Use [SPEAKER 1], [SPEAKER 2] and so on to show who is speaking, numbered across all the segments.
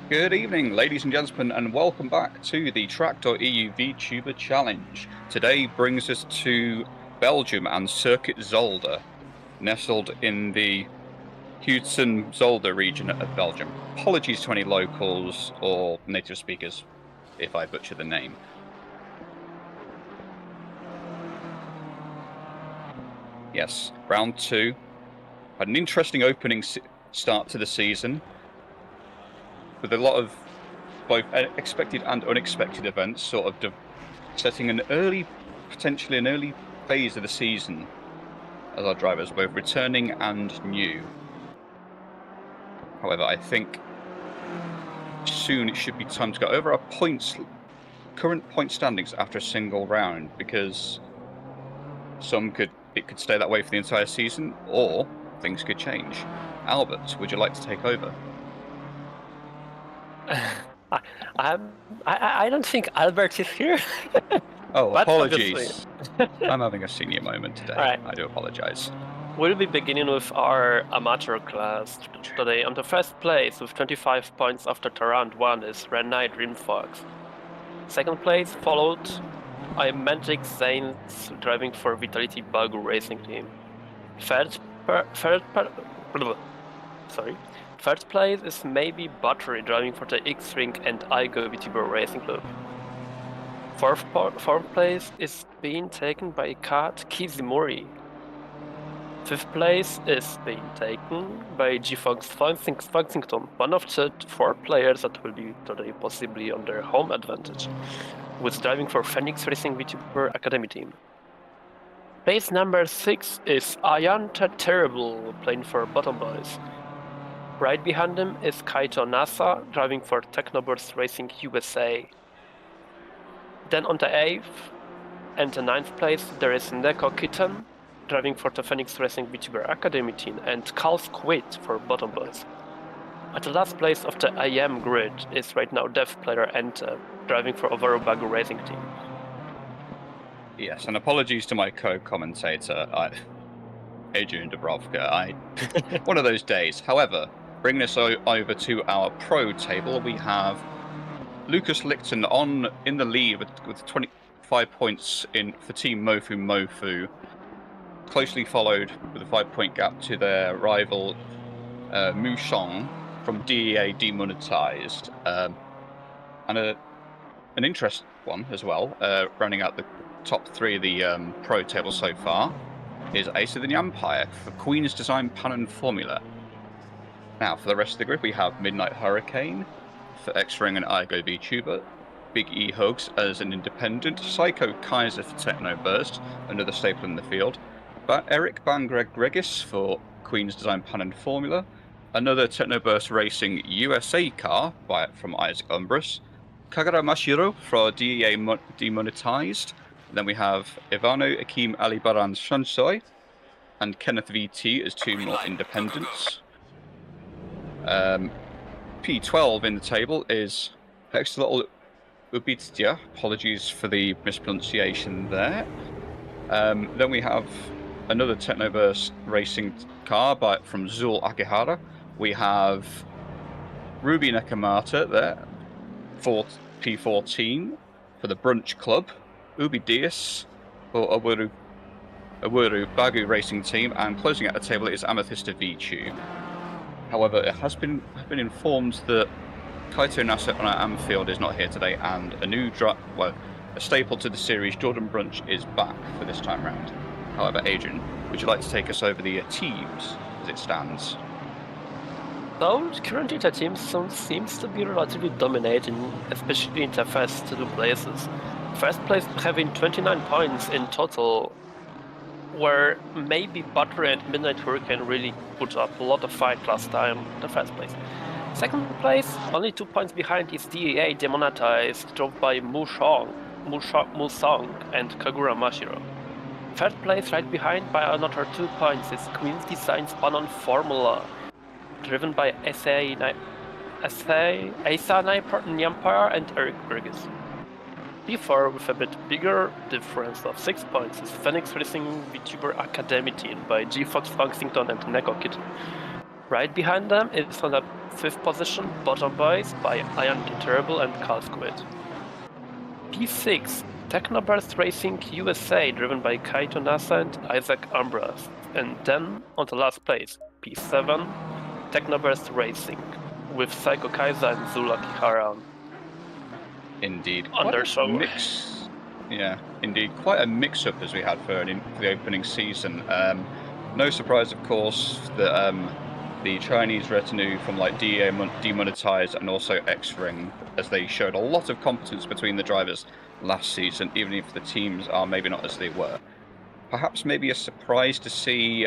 [SPEAKER 1] Good evening, ladies and gentlemen, and welcome back to the Vtracc.eu VTuber Challenge. Today brings us to Belgium and Circuit Zolder, nestled in the Hudson-Zolder region of Belgium. Apologies to any locals or native speakers if I butcher the name. Yes, round two. Had an interesting opening start to the season, with a lot of both expected and unexpected events sort of setting an early, potentially an early phase of the season as our drivers, both returning and new. However, I think soon it should be time to go over our current point standings after a single round, because it could stay that way for the entire season, or things could change. Albert, would you like to take over?
[SPEAKER 2] I don't think Albert is here.
[SPEAKER 1] Oh,
[SPEAKER 2] But obviously.
[SPEAKER 1] apologies. I'm having a senior moment today.
[SPEAKER 2] Alright.
[SPEAKER 1] I do apologize.
[SPEAKER 2] We'll be beginning with our amateur class today. On the first place with 25 points after round 1 is Renai Dreamfox. Second place followed by Magic Saints driving for Vitality Bagu Racing Team. Third place is Maybe Battery driving for the X-Ring and Igo VTuber Racing Club. Fourth place is being taken by Kat Kizimori. Fifth place is being taken by G-Fox Foxington, one of the 4 players that will be today possibly on their home advantage, who is driving for Phoenix Racing VTuber Academy team. Place number 6 is Ayanta Terrible, playing for Bottom Boys. Right behind him is Kaito Nasa, driving for Technoburst Racing USA. Then on the 8th and the 9th place there is Neko Kitten, driving for the Phoenix Racing VTuber Academy team, and Carl Squid for Bottom Boys. At the last place of the IM grid is right now Dev player Ente, driving for Overall Bagu Racing team.
[SPEAKER 1] Yes, and apologies to my co-commentator, Adrian Dubrovka. One of those days. However, bringing us over to our pro table, we have Lucas Lichten in the lead with 25 points for Team Mofu, closely followed with a 5-point gap to their rival Mushong from DEA Demonetized, and an interesting one as well, rounding out the top 3 of the pro table so far, is Ace of the Empire for Queen's Design Pan and Formula. Now, for the rest of the group, we have Midnight Hurricane for X-Ring and Igo VTuber, Big E Hugs as an independent, Psycho Kaiser for Techno Burst, another staple in the field, Eric Bangreg Regis for Queen's Design Pan and Formula, another Techno Burst Racing USA car from Isaac Umbrus, Kagara Mashiro for DEA Demonetized. Then we have Ivano Akim Alibaran Shansoi and Kenneth VT as 2 more independents. P12 in the table is Hexalotl Ubitstia. Apologies for the mispronunciation there. Then we have another Technoburst racing car from Zul Akihara. We have Ruby Nakamata there for P14 for the Brunch Club. Ubi Dias for Awuru Bagu Racing Team, and closing out the table is Amethysta VTube. However, it has been informed that Kaito Nasa on our Amfield is not here today, and a staple to the series, Jordan Brunch, is back for this time round. However, Adrian, would you like to take us over the teams as it stands?
[SPEAKER 2] So, currently the team seems to be relatively dominating, especially in the first 2 places. First place having 29 points in total, where maybe Battery and Midnight Hurricane really put up a lot of fight last time in the first place. Second place, only 2 points behind, is DEA Demonetized, drove by Musong and Kagura Mashiro. Third place, right behind by another 2 points, is Queen's Design Pan Formula, driven by Asa Nyampire and Eric Burgess. P4, with a bit bigger difference of 6 points, is Phoenix Racing VTuber Academy team by G-Fox Foxington and Neko Kitten. Right behind them is on the 5th position Bottom Boys by Ian Terrible and Carl Squid. P6, Technoburst Racing USA, driven by Kaito Nasa and Isaac Ambras. And then on the last place, P7, Technoburst Racing, with Psycho Kaiser and Zula Kihara.
[SPEAKER 1] Indeed.
[SPEAKER 2] Mix.
[SPEAKER 1] Yeah, indeed. Quite a mix-up as we had for the opening season. No surprise, of course, that the Chinese retinue from like DEA Demonetized and also X-Ring, as they showed a lot of competence between the drivers last season, even if the teams are maybe not as they were. Perhaps maybe a surprise to see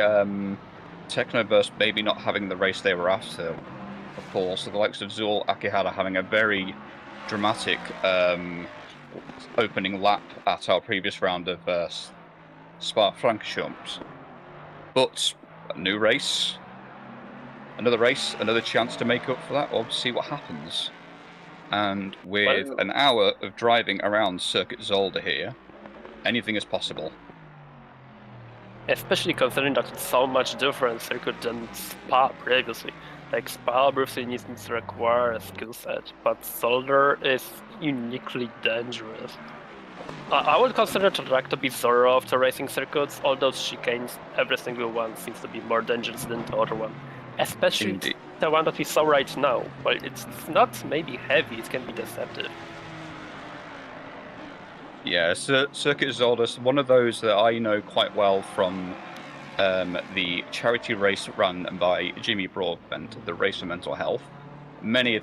[SPEAKER 1] Technoburst maybe not having the race they were after. Of course, the likes of Zul Akihara having a very dramatic opening lap at our previous round of Spa-Francorchamps. But a new race, another chance to make up for that, or see what happens. And with an hour of driving around Circuit Zolder here, anything is possible.
[SPEAKER 2] Especially considering that it's so much different circuit than Spa previously. Like Spa obviously needs to require a skill set, but Zolder is uniquely dangerous. I would consider Vtracc to be Zoro of the racing circuits. All those chicanes, every single one seems to be more dangerous than the other one. Especially
[SPEAKER 1] Indeed.
[SPEAKER 2] the one that we saw right now. Well, it's not maybe heavy, it can be deceptive.
[SPEAKER 1] Yeah, Circuit Zolder is one of those that I know quite well from the charity race run by Jimmy Broadbent, the Race for Mental Health. Many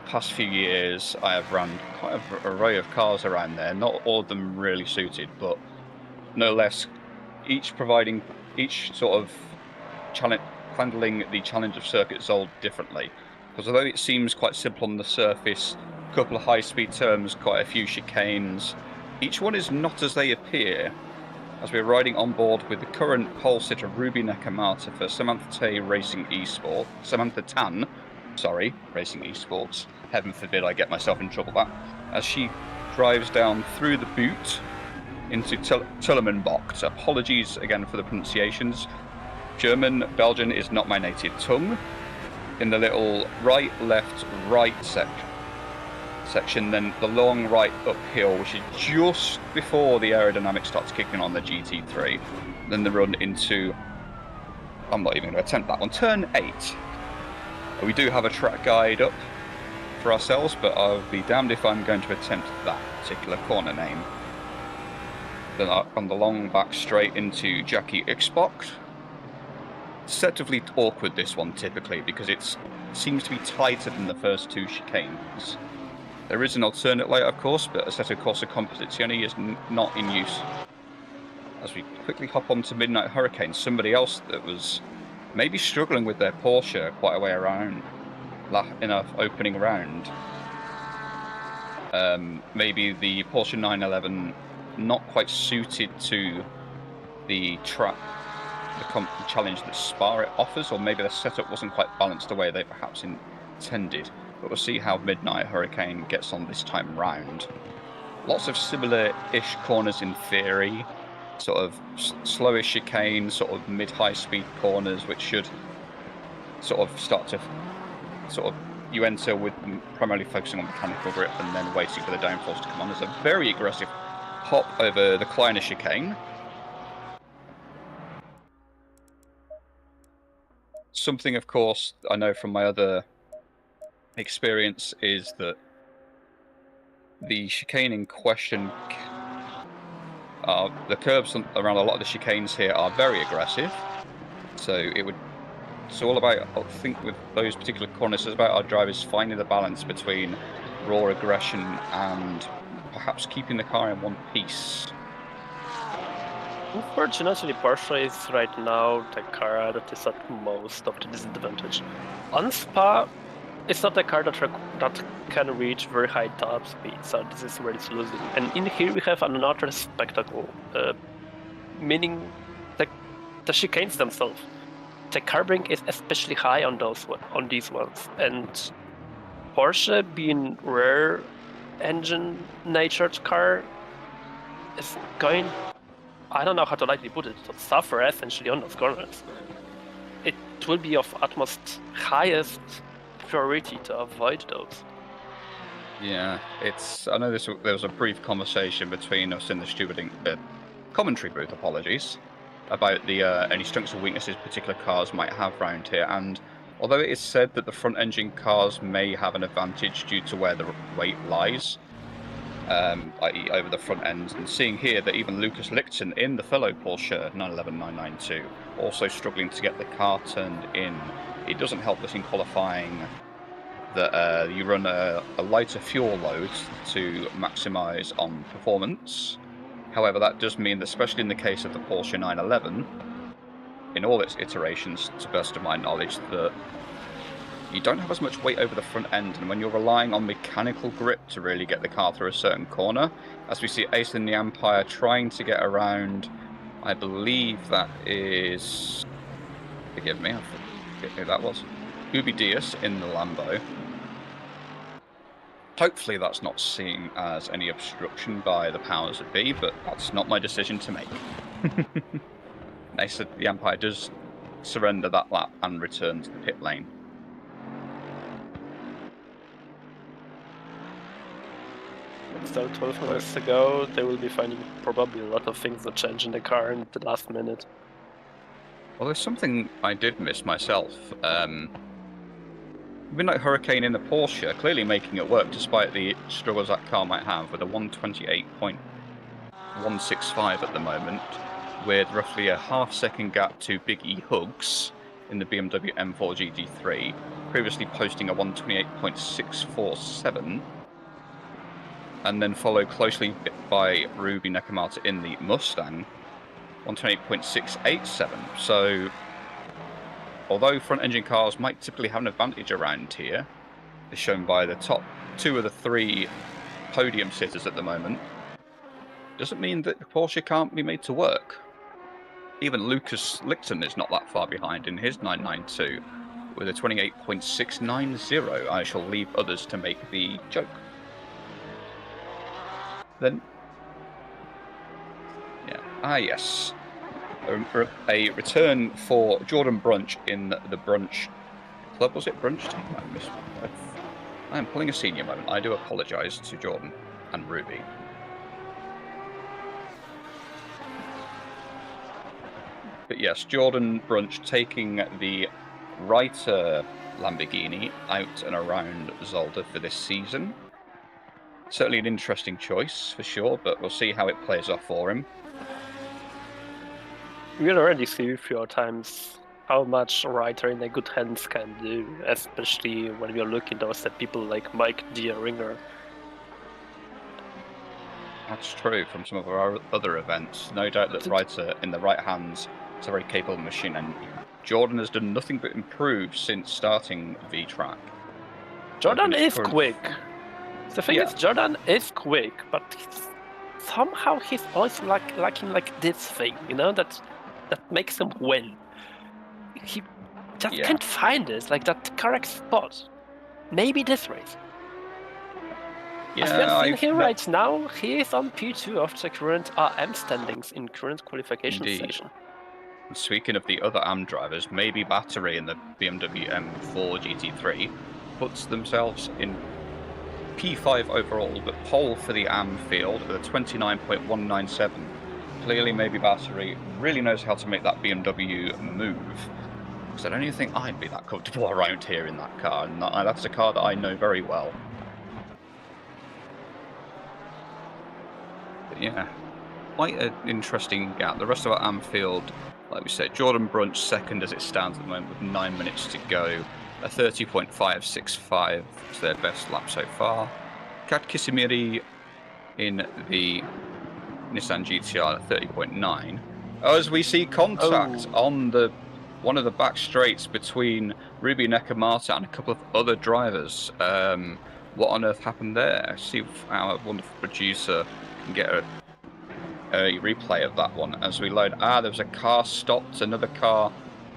[SPEAKER 1] past few years, I have run quite an array of cars around there. Not all of them really suited, but no less, each sort of challenge, handling the challenge of Circuit Zolder differently. Because although it seems quite simple on the surface, a couple of high-speed turns, quite a few chicanes, each one is not as they appear. As we're riding on board with the current pole sitter Ruby Nakamata for Samantha Tan Racing Esports. Heaven forbid I get myself in trouble with that. As she drives down through the boot into Tullemanbocht. Apologies again for the pronunciations. German, Belgian is not my native tongue. In the little right, left, right section, then the long right uphill, which is just before the aerodynamics starts kicking on the GT3. Then the run into, I'm not even going to attempt that one, turn 8. We do have a track guide up for ourselves, but I'll be damned if I'm going to attempt that particular corner name. Then on the long back straight into Jackie Xbox. Deceptively awkward, this one, typically, because it seems to be tighter than the first two chicanes. There is an alternate layout, of course, but Assetto Corsa Competizione is not in use. As we quickly hop onto Midnight Hurricane, somebody else that was maybe struggling with their Porsche quite a way around in our opening round. Maybe the Porsche 911 not quite suited to the track, the challenge that Spa offers, or maybe the setup wasn't quite balanced the way they perhaps intended. But we'll see how Midnight Hurricane gets on this time round. Lots of similar-ish corners in theory, sort of slowish chicane, sort of mid-high speed corners, which should sort of start to you enter with primarily focusing on mechanical grip and then waiting for the downforce to come on. There's a very aggressive hop over the Kleiner chicane. Something, of course, I know from my other experience is that the chicane in question, the curbs around a lot of the chicanes here are very aggressive. So it's all about, I think, with those particular corners, it's about our drivers finding the balance between raw aggression and perhaps keeping the car in one piece.
[SPEAKER 2] Unfortunately, Porsche is right now the car that is at most of the disadvantage. On Spa, it's not a car that can reach very high top speed, so this is where it's losing. And in here we have another spectacle, meaning the chicanes themselves. The carbring is especially high on these ones, and Porsche, being rare engine-natured car, is going, I don't know how to lightly put it, to suffer essentially on those corners. It will be of utmost highest priority to avoid those.
[SPEAKER 1] Yeah, I know there was a brief conversation between us in the commentary booth, apologies, about the any strengths and weaknesses particular cars might have around here, and although it is said that the front engine cars may have an advantage due to where the weight lies, i.e. over the front end, and seeing here that even Lucas Lichten in the fellow Porsche 992 also struggling to get the car turned in, it doesn't help us in qualifying that you run a lighter fuel load to maximise on performance. However, that does mean that, especially in the case of the Porsche 911, in all its iterations, to the best of my knowledge, that you don't have as much weight over the front end, and when you're relying on mechanical grip to really get the car through a certain corner, as we see Ace in the Empire trying to get around, I believe that is, forgive me, I forget who that was, Ubi Diaz in the Lambo. Hopefully that's not seen as any obstruction by the powers that be, but that's not my decision to make. They said the Empire does surrender that lap and return to the pit lane.
[SPEAKER 2] Still 12 minutes to go, they will be finding probably a lot of things that change in the car in the last minute.
[SPEAKER 1] Well, there's something I did miss myself. Midnight Hurricane in the Porsche clearly making it work despite the struggles that car might have with a 128.165 at the moment, with roughly a half-second gap to Big E Hugs in the BMW M4 GT3, previously posting a 128.647, and then followed closely by Ruby Nakamata in the Mustang, 128.687. So, although front-engine cars might typically have an advantage around here, as shown by the top 2 of the 3 podium sitters at the moment, doesn't mean that the Porsche can't be made to work. Even Lucas Lichten is not that far behind in his 992, with a 28.690. I shall leave others to make the joke. Then, yeah, yes. A return for Jordan Brunch in the Brunch Club. Was it Brunch team? I am pulling a senior moment. I do apologise to Jordan and Ruby. But yes, Jordan Brunch taking the Reiter Lamborghini out and around Zolder for this season. Certainly an interesting choice for sure, but we'll see how it plays off for him.
[SPEAKER 2] We already see a few times how much Reiter in a good hands can do, especially when we are looking those at people like Mike Dieringer.
[SPEAKER 1] That's true from some of our other events. No doubt that Reiter in the right hands is a very capable machine, and Jordan has done nothing but improve since starting Vtracc.
[SPEAKER 2] Jordan is quick. The thing is, Jordan is quick, but somehow he's always lacking this thing, you know, that makes him win. He just can't find it, that correct spot. Maybe this race.
[SPEAKER 1] Yeah,
[SPEAKER 2] as we are seeing here right now, he is on P2 of the current RM standings in current qualification session.
[SPEAKER 1] And speaking of the other AM drivers, maybe Battery in the BMW M4 GT3 puts themselves in P5 overall, but pole for the AM field with a 29.197. Clearly, maybe Battery really knows how to make that BMW move. Because I don't even think I'd be that comfortable around here in that car, and that's a car that I know very well. But yeah, quite an interesting gap. The rest of our AM field, like we said, Jordan Brunch second as it stands at the moment with 9 minutes to go. A 30.565 is their best lap so far. Kat Kisimiri in the Nissan GTR at 30.9. As we see contact on one of the back straights between Ruby Nakamata and a couple of other drivers. What on earth happened there? See if our wonderful producer can get a replay of that one as we load. There was a car stopped, another car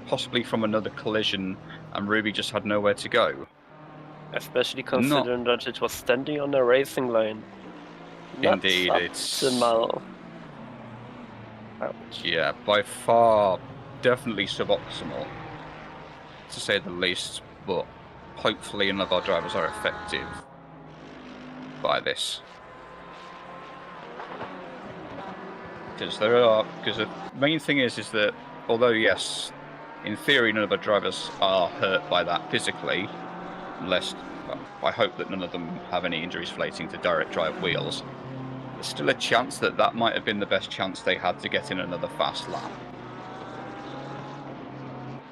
[SPEAKER 1] possibly from another collision, and Ruby just had nowhere to go.
[SPEAKER 2] Especially considering that it was standing on a racing lane.
[SPEAKER 1] Indeed,
[SPEAKER 2] it's optimal.
[SPEAKER 1] Yeah, by far, definitely suboptimal, to say the least, but hopefully none of our drivers are affected by this. Because the main thing is that although yes, in theory none of our drivers are hurt by that physically, unless I hope that none of them have any injuries relating to direct drive wheels, there's still a chance that that might have been the best chance they had to get in another fast lap.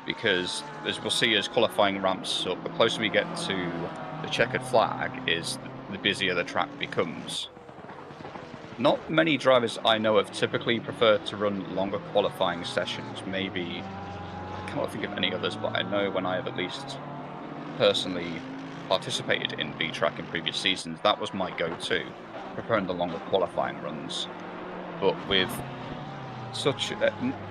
[SPEAKER 1] Because as we'll see as qualifying ramps up, the closer we get to the checkered flag is the busier the track becomes. Not many drivers I know of typically prefer to run longer qualifying sessions. Maybe, I cannot think of any others, but I know when I have at least personally participated in Vtracc in previous seasons, that was my go-to, preferring the longer qualifying runs. But with such,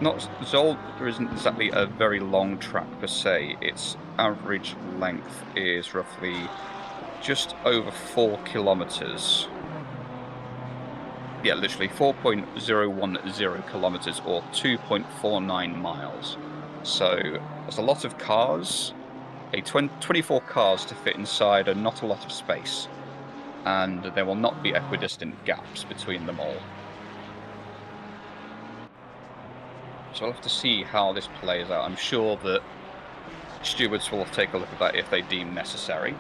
[SPEAKER 1] Zolder isn't exactly a very long track per se. Its average length is roughly just over 4 kilometers. Yeah, literally 4.010 kilometers or 2.49 miles. So there's a lot of cars, 24 cars to fit inside and not a lot of space. And there will not be equidistant gaps between them all. So we'll have to see how this plays out. I'm sure that stewards will take a look at that if they deem necessary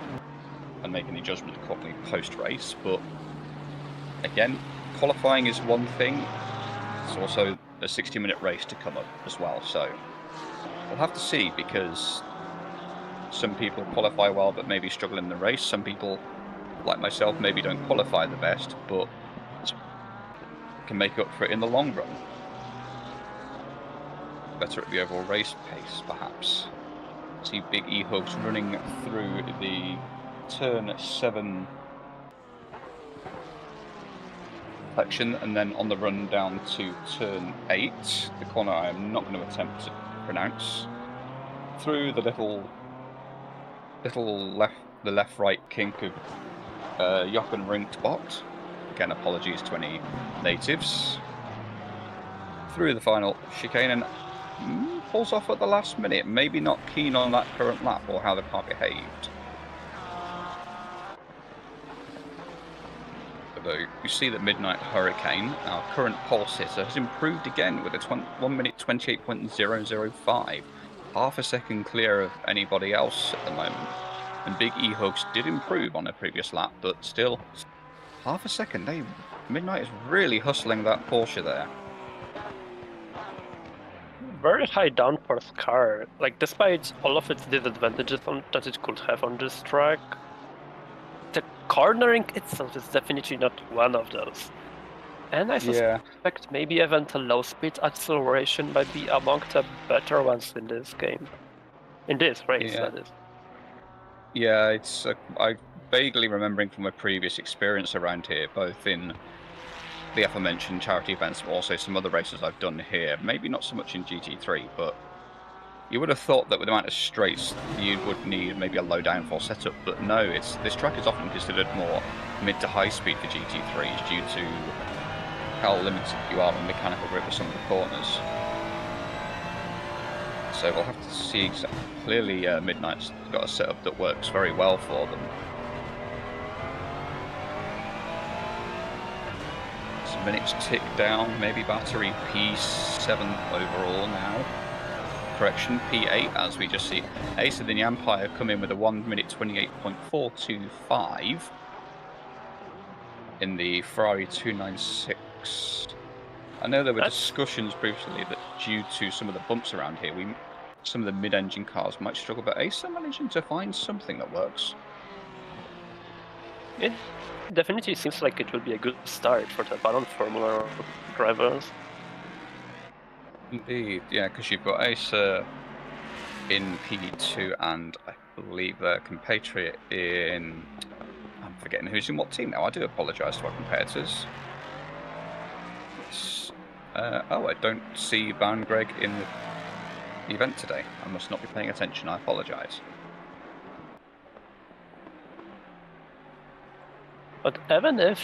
[SPEAKER 1] and make any judgment accordingly post-race. But again, qualifying is one thing. It's also a 60-minute race to come up as well. So we'll have to see, because some people qualify well but maybe struggle in the race. Some people, like myself, maybe don't qualify the best but can make up for it in the long run. Better at the overall race pace, perhaps. See Big E-Hugs running through the turn 7 section and then on the run down to turn 8, the corner I am not going to attempt to pronounce, through the little left-right kink of Jochen Rinktbot. Again, apologies to any natives. Through the final chicane and pulls off at the last minute. Maybe not keen on that current lap or how the car behaved. Although you see that Midnight Hurricane, our current pole sitter, has improved again with a 1 minute 28.005. Half a second clear of anybody else at the moment. And Big E-Hugs did improve on a previous lap, but still, half a second. Midnight is really hustling that Porsche there.
[SPEAKER 2] Very high downforce car. Like, despite all of its disadvantages that it could have on this track, the cornering itself is definitely not one of those. And I suspect maybe even the low speed acceleration might be among the better ones in this game. In this race, that is.
[SPEAKER 1] Yeah, it's I vaguely remembering from my previous experience around here, both in the aforementioned charity events, but also some other races I've done here. Maybe not so much in GT3, but you would have thought that with the amount of straights you would need maybe a low downforce setup, but no, this track is often considered more mid to high speed for GT3s due to how limited you are on mechanical grip of some of the corners. So we'll have to see exactly. Clearly Midnight's got a setup that works very well for them. Some minutes tick down, maybe battery P7 overall now. Correction, P8, as we just see Ace of the Empire come in with a 1 minute 28.425 in the Ferrari 296. I know there were discussions previously that due to some of the bumps around here, some of the mid-engine cars might struggle, but Ace are managing to find something that works.
[SPEAKER 2] It definitely seems like it will be a good start for the Baron Formula drivers.
[SPEAKER 1] Indeed, yeah, because you've got Ace in P2 and I believe their compatriot in... I'm forgetting who's in what team now. I do apologise to our competitors. Oh, I don't see Van Greg in the event today. I must not be paying attention. I apologise.
[SPEAKER 2] But even if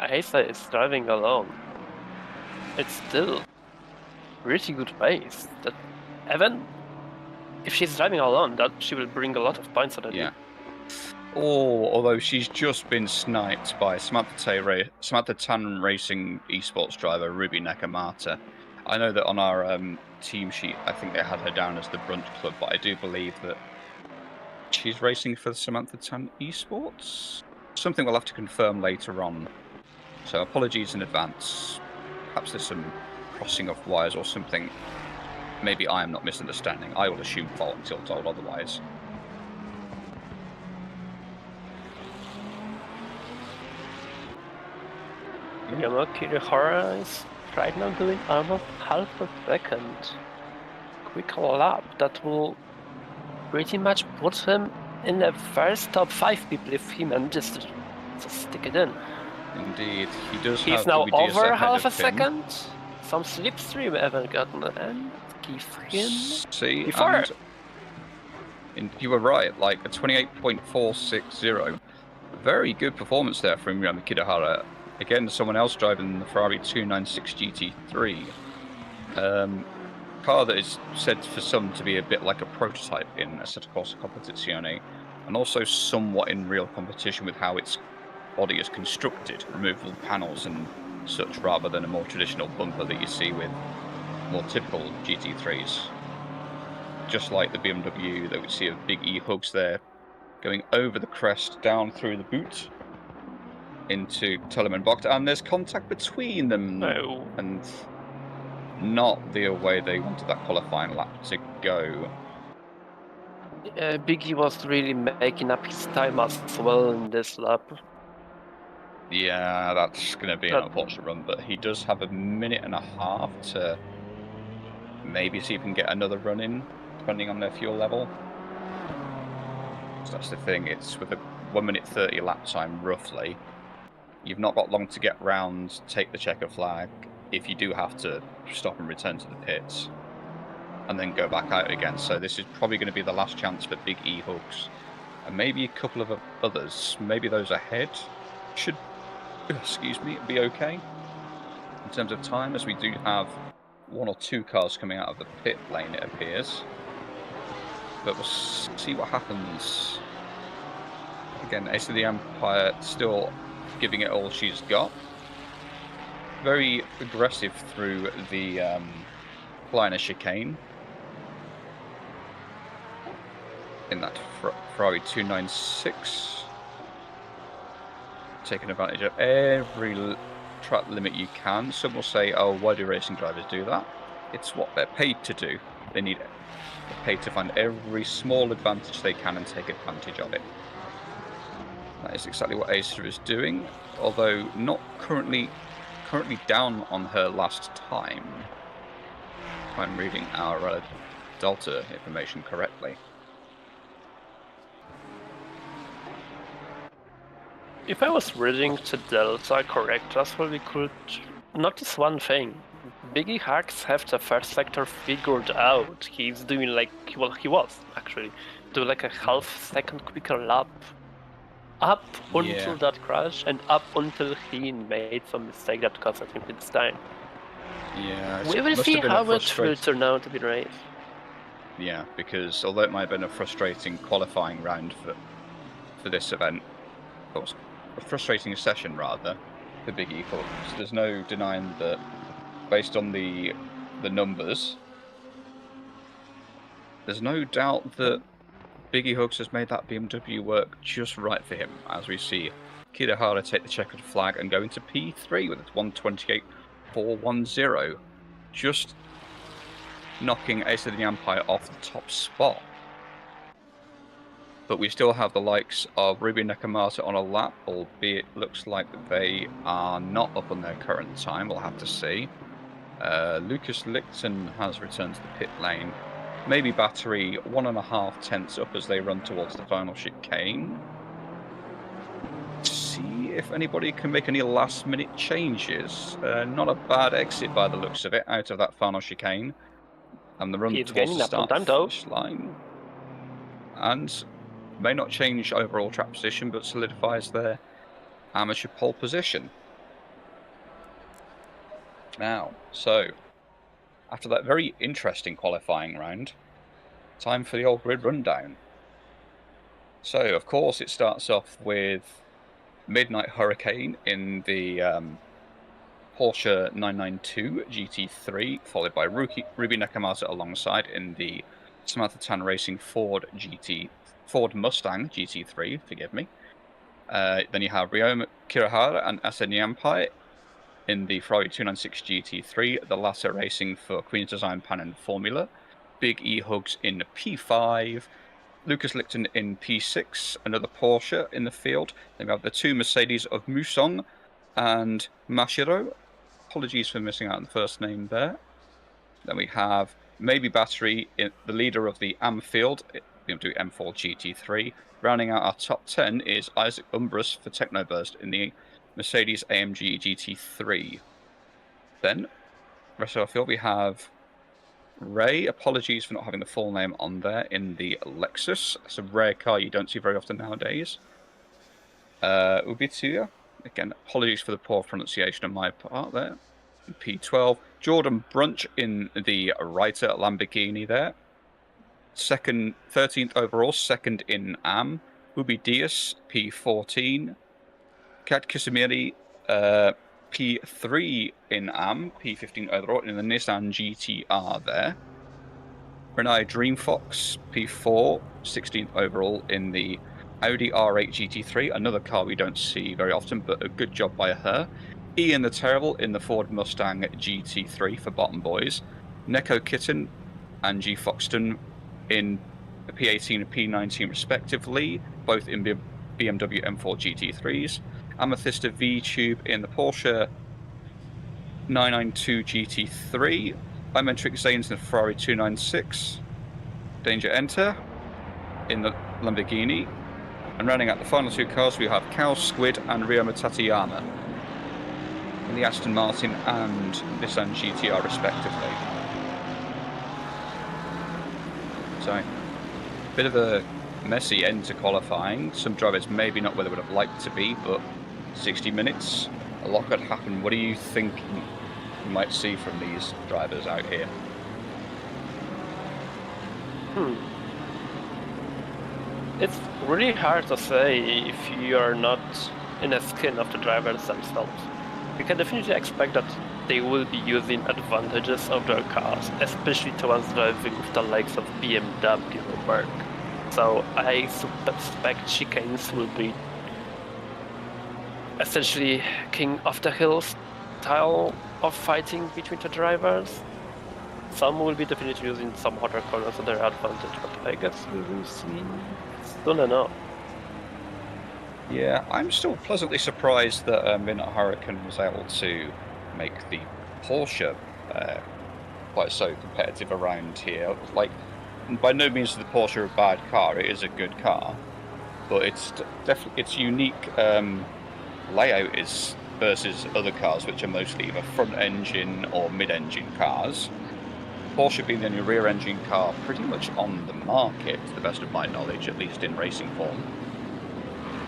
[SPEAKER 2] Asa is driving alone, it's still pretty good pace. That even if she's driving alone, that she will bring a lot of points on the team.
[SPEAKER 1] Oh, although she's just been sniped by Samantha Tan Racing esports driver Ruby Nakamata. I know that on our team sheet, I think they had her down as the Brunt Club, but I do believe that she's racing for Samantha Tan esports. Something we'll have to confirm later on. So apologies in advance. Perhaps there's some crossing of wires or something. Maybe I am not misunderstanding. I will assume fault until told otherwise.
[SPEAKER 2] Kirihara is right now doing almost half a second. Quick lap that will pretty much put him in the first top 5 people if he manages to stick it in.
[SPEAKER 1] Indeed, he does.
[SPEAKER 2] He's now over half a second. Some slipstream haven't gotten and give him.
[SPEAKER 1] See,
[SPEAKER 2] before.
[SPEAKER 1] And you were right. Like a 28.460 Very good performance there from Yami Kidahara. Again, someone else driving the Ferrari 296 GT3. Car that is said for some to be a bit like a prototype in Assetto Corsa Competizione, and also somewhat in real competition with how its body is constructed, removable panels and such, rather than a more traditional bumper that you see with more typical GT3s. Just like the BMW that we see of big E hooks there, going over the crest, down through the boot, into Telemann Bocht, and there's contact between them, and not the way they wanted that qualifying lap to go.
[SPEAKER 2] Biggie was really making up his time as well in this lap.
[SPEAKER 1] Yeah, that's going to be an unfortunate run, but he does have a minute and a half to maybe see if he can get another run in, depending on their fuel level. So that's the thing, it's with a 1 minute 30 lap time, roughly. You've not got long to get round, take the checker flag, if you do have to stop and return to the pits, and then go back out again. So this is probably going to be the last chance for big E-hooks, and maybe a couple of others. Maybe those ahead should, excuse me, be okay in terms of time, as we do have 1 or 2 cars coming out of the pit lane, it appears. But we'll see what happens. Again, Ace of the Empire still giving it all she's got. Very aggressive through the Kleiner chicane in that Ferrari 296. Taking advantage of every track limit you can. Some will say, oh, why do racing drivers do that? It's what they're paid to do. They're paid to find every small advantage they can and take advantage of it. That is exactly what Acer is doing, although not currently down on her last time, if I'm reading our Delta information correctly.
[SPEAKER 2] If I was reading to Delta correct, as well, we could notice one thing. Biggie Hacks have the first sector figured out. He's doing like, well, he was actually do like a half-second quicker lap up until that crash, and up until he made some mistake that cost him his time.
[SPEAKER 1] Yeah,
[SPEAKER 2] we will see how it will turn out to be race.
[SPEAKER 1] Yeah, because although it might have been a frustrating qualifying round for this event, or a frustrating session rather, for Big E Hooks, there's no denying that based on the numbers, there's no doubt that Biggie Hooks has made that BMW work just right for him, as we see Kidahara take the checkered flag and go into P3 with its 128.410, just knocking Ace of the Empire off the top spot. But we still have the likes of Ruby Nakamata on a lap, albeit looks like they are not up on their current time, we'll have to see. Lucas Lichten has returned to the pit lane. Maybe battery 1.5 tenths up as they run towards the final chicane. See if anybody can make any last minute changes. Not a bad exit by the looks of it out of that final chicane. And the run towards the start finish line. And may not change overall track position, but solidifies their amateur pole position. Now, so after that very interesting qualifying round, time for the old grid rundown. So, of course, it starts off with Midnight Hurricane in the Porsche 992 GT3, followed by Ruby Nakamata alongside in the Samantha Tan Racing Ford Mustang GT3, forgive me. Then you have Ryo Kirihara and Asen Yampai in the Ferrari 296 GT3, the latter racing for Queen's Design Pan and Formula. Big E Hugs in P5, Lucas Lichten in P6, another Porsche in the field. Then we have the 2 Mercedes of Musong and Mashiro. Apologies for missing out on the first name there. Then we have Maybe Battery, the leader of the AM field, BMW M4 GT3. Rounding out our top 10 is Isaac Umbrus for Technoburst in the Mercedes AMG GT3. Then, rest of our field, we have Ray, apologies for not having the full name on there, in the Lexus. It's a rare car you don't see very often nowadays. Ubituya. Again, apologies for the poor pronunciation on my part there. P12. Jordan Brunch in the Writer Lamborghini there. 13th overall, second in AM. Ubi Diaz, P14. Kat Kisimiri, P3 in AM, P15 overall in the Nissan GTR there. Renai Dreamfox, P4, 16th overall in the Audi R8 GT3, another car we don't see very often, but a good job by her. Ian the Terrible in the Ford Mustang GT3 for Bottom Boys. Neko Kitten and G Foxton in P18 and P19 respectively, both in BMW M4 GT3s. Amethysta VTube in the Porsche 992 GT3. Imentric Zanes in the Ferrari 296. Danger Enter in the Lamborghini. And rounding out the final two cars, we have Cow Squid and Ryoma Tateyama in the Aston Martin and Nissan GTR respectively. So, bit of a messy end to qualifying. Some drivers maybe not where they would have liked to be, but 60 minutes, a lot could happen. What do you think you might see from these drivers out here?
[SPEAKER 2] It's really hard to say if you are not in the skin of the drivers themselves. You can definitely expect that they will be using advantages of their cars, especially the ones driving with the likes of BMW or Merc. So I suspect chicanes will be essentially king of the hill style of fighting between the drivers. Some will be definitely using some hotter corners to their advantage, but I guess we will see soon enough.
[SPEAKER 1] Yeah, I'm still pleasantly surprised that Midnight Hurricane was able to make the Porsche quite so competitive around here. Like, by no means is the Porsche a bad car. It is a good car, but it's definitely its unique layout is versus other cars, which are mostly either front-engine or mid-engine cars. Porsche being the only rear-engine car pretty much on the market, to the best of my knowledge, at least in racing form.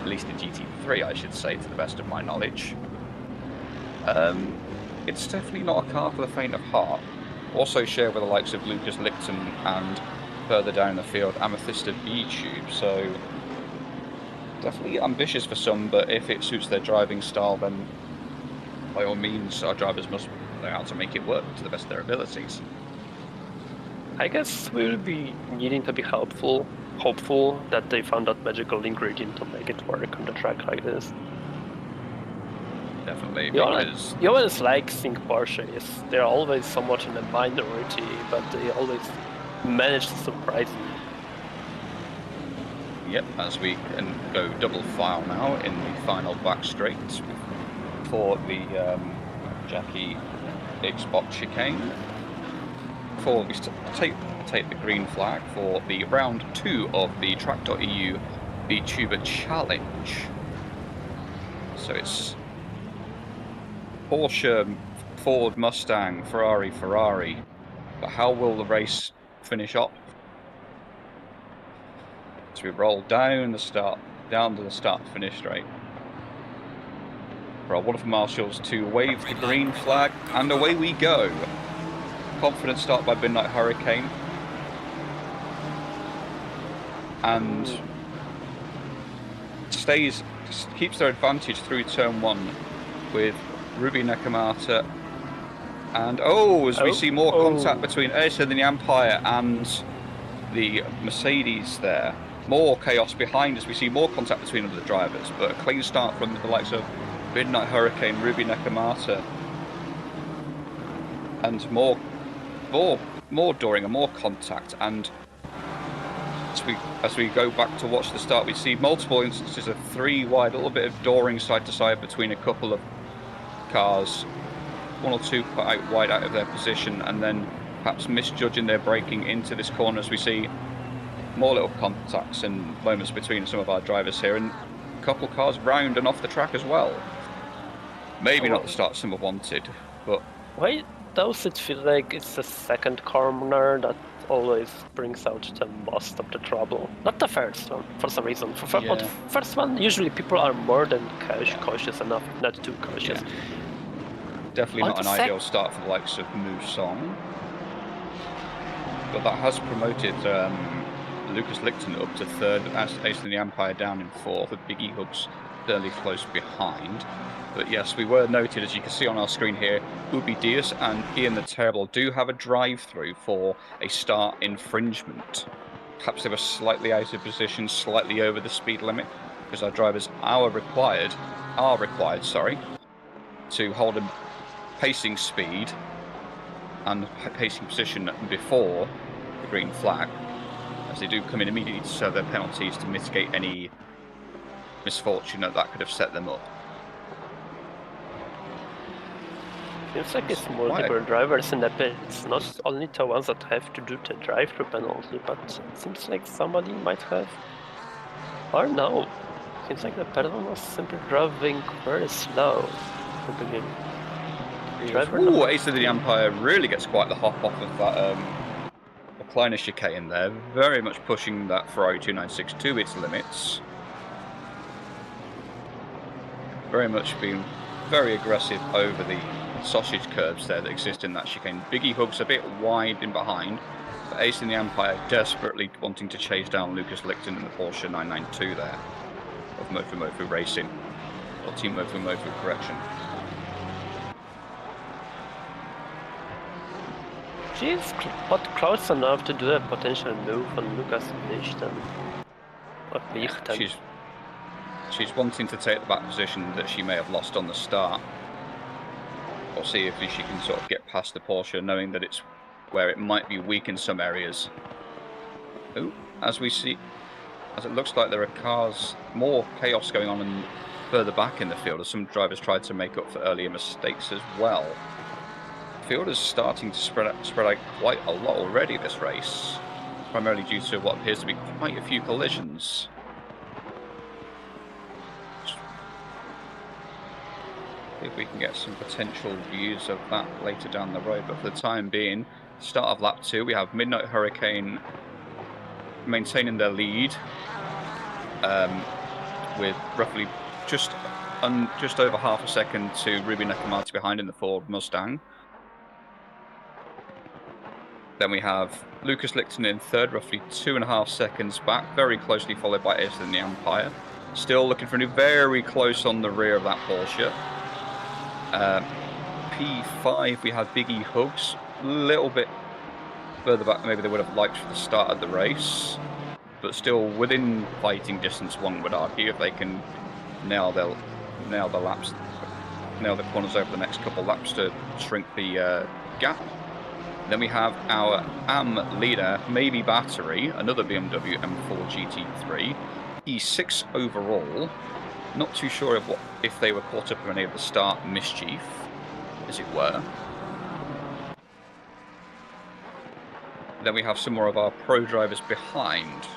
[SPEAKER 1] At least in GT3, I should say, to the best of my knowledge. It's definitely not a car for the faint of heart. Also shared with the likes of Lucas Licton and further down the field, Amethysta VTube, so definitely ambitious for some, but if it suits their driving style, then by all means our drivers must know how to make it work to the best of their abilities.
[SPEAKER 2] I guess we'll be needing to be hopeful that they found that magical ingredient to make it work on the track like this.
[SPEAKER 1] Definitely,
[SPEAKER 2] because you always like seeing Porsches. They're always somewhat in the minority, but they always manage to surprise you.
[SPEAKER 1] Yep, as we can go double file now in the final back straight for the Jackie Xbox chicane. Before we take the green flag for the round 2 of the Track.eu VTuber challenge. So it's Porsche, Ford, Mustang, Ferrari. But how will the race finish up? So we roll down to the start finish straight. For our wonderful marshals to wave the green flag, and away we go. Confident start by Midnight Hurricane. And keeps their advantage through turn 1 with Ruby Nakamata. And we see more contact between Edison and the Empire and the Mercedes there. More chaos behind us. We see more contact between the drivers, but a clean start from the likes of Midnight Hurricane, Ruby Nakamata, and more dooring and more contact. And as we go back to watch the start, we see multiple instances of 3 wide, a little bit of dooring side to side between a couple of cars, 1 or 2 put out wide out of their position, and then perhaps misjudging their braking into this corner, as we see more little contacts and moments between some of our drivers here, and a couple of cars round and off the track as well. Maybe not the start some have wanted, but...
[SPEAKER 2] those it feels like it's the second corner that always brings out the most of the trouble. Not the first one, for some reason. For
[SPEAKER 1] Yeah.
[SPEAKER 2] the first one, usually people are more than
[SPEAKER 1] Yeah.
[SPEAKER 2] cautious enough, not too cautious.
[SPEAKER 1] Yeah. Definitely
[SPEAKER 2] On
[SPEAKER 1] not an
[SPEAKER 2] the
[SPEAKER 1] ideal start for the likes of Musong. But that has promoted Lucas Lichten up to third, as Ace in the Empire down in fourth, with Biggie Hooks fairly close behind. But yes, we were noted, as you can see on our screen here, Ubi Diaz and Ian the Terrible do have a drive-through for a start infringement. Perhaps they were slightly out of position, slightly over the speed limit, because our drivers are required, to hold a pacing speed and pacing position before the green flag, as they do come in immediately to serve their penalties to mitigate any misfortune that could have set them up.
[SPEAKER 2] Seems like it's multiple drivers in the pit. It's not only the ones that have to do the drive-through penalty, but it seems like somebody might have... Or no. Seems like the person was simply driving very slow at the beginning.
[SPEAKER 1] Ooh, Ace of the Empire really gets quite the hop off of that recliner chicane there. Very much pushing that Ferrari 296 to its limits. Very much being very aggressive over the sausage curves there that exist in that chicane. Biggie Hooks a bit wide in behind, but Ace in the Empire desperately wanting to chase down Lucas Lichten in the Porsche 992 there of Mofu Racing, or Team Mofu, correction.
[SPEAKER 2] She's but close enough to do a potential move on Lucas Lichten.
[SPEAKER 1] She's wanting to take the back position that she may have lost on the start. Or see if she can sort of get past the Porsche, knowing that it's where it might be weak in some areas. Ooh, as it looks like there are cars, more chaos going on further back in the field, as some drivers tried to make up for earlier mistakes as well. The field is starting to spread out quite a lot already this race, primarily due to what appears to be quite a few collisions. If we can get some potential views of that later down the road, but for the time being, start of lap 2, we have Midnight Hurricane maintaining their lead with roughly just over half a second to Ruby Nakamati behind in the Ford Mustang. Then we have Lucas Lichten in third, roughly 2.5 seconds back, very closely followed by Ace in the Empire. Still looking for very close on the rear of that Porsche. P5, we have Biggie Hooks, a little bit further back than maybe they would have liked for the start of the race, but still within fighting distance, one would argue, if they can nail the corners over the next couple laps to shrink the gap. Then we have our AM leader, maybe Battery, another BMW M4 GT3, E6 overall. Not too sure if they were caught up in any of the start mischief, as it were. Then we have some more of our pro drivers behind.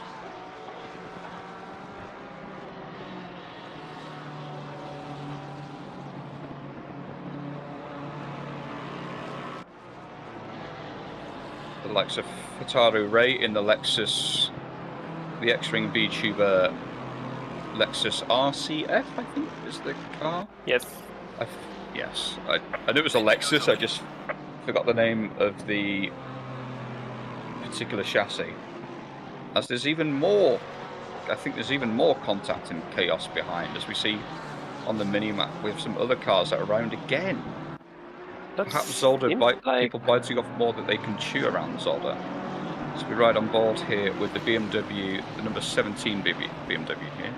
[SPEAKER 1] The likes of Futaru Ray in the Lexus, the X-Ring VTuber Lexus RCF, I think is the car.
[SPEAKER 2] Yes.
[SPEAKER 1] Yes. I knew it was a Lexus, I just forgot the name of the particular chassis. As there's even more, I think there's even more contact and chaos behind, as we see on the mini-map with some other cars that are around again. Perhaps Zolder, people biting off more that they can chew around Zolder. So we ride on board here with the BMW, the number 17 BMW here.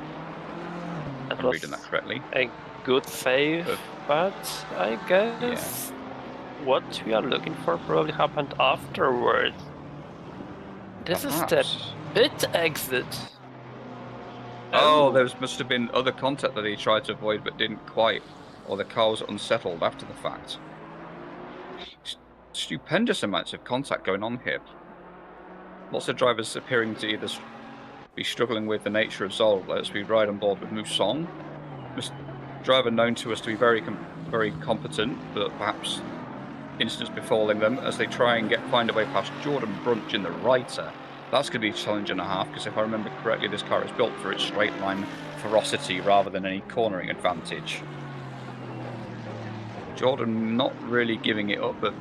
[SPEAKER 1] If I'm reading that correctly.
[SPEAKER 2] A good save, but I guess what we are looking for probably happened afterwards. This is the pit exit.
[SPEAKER 1] Oh, there must have been other contact that he tried to avoid but didn't quite, or the car was unsettled after the fact. Stupendous amounts of contact going on here. Lots of drivers appearing to either be struggling with the nature of Zolder as we ride on board with Musong. This driver known to us to be very competent, but perhaps incidents befalling them as they try and find a way past Jordan Brunch in the Writer. That's going to be a challenge and a half, because if I remember correctly, this car is built for its straight line ferocity rather than any cornering advantage. Jordan not really giving it up, but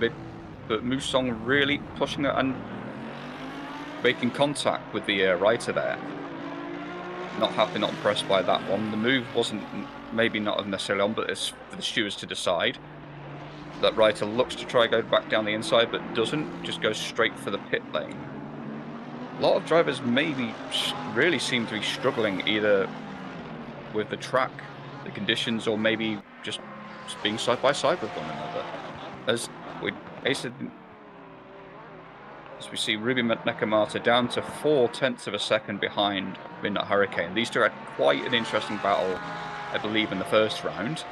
[SPEAKER 1] Musong really pushing it and making contact with the Writer there. Not happy, not impressed by that one. The move wasn't maybe not necessarily on, but it's for the stewards to decide. That Writer looks to try go back down the inside, but doesn't, just goes straight for the pit lane. A lot of drivers maybe really seem to be struggling either with the track, the conditions, or maybe just being side by side with one another. As we see Ruby Nakamata down to 0.4 of a second behind Midnight Hurricane. These two had quite an interesting battle, I believe, in the first round.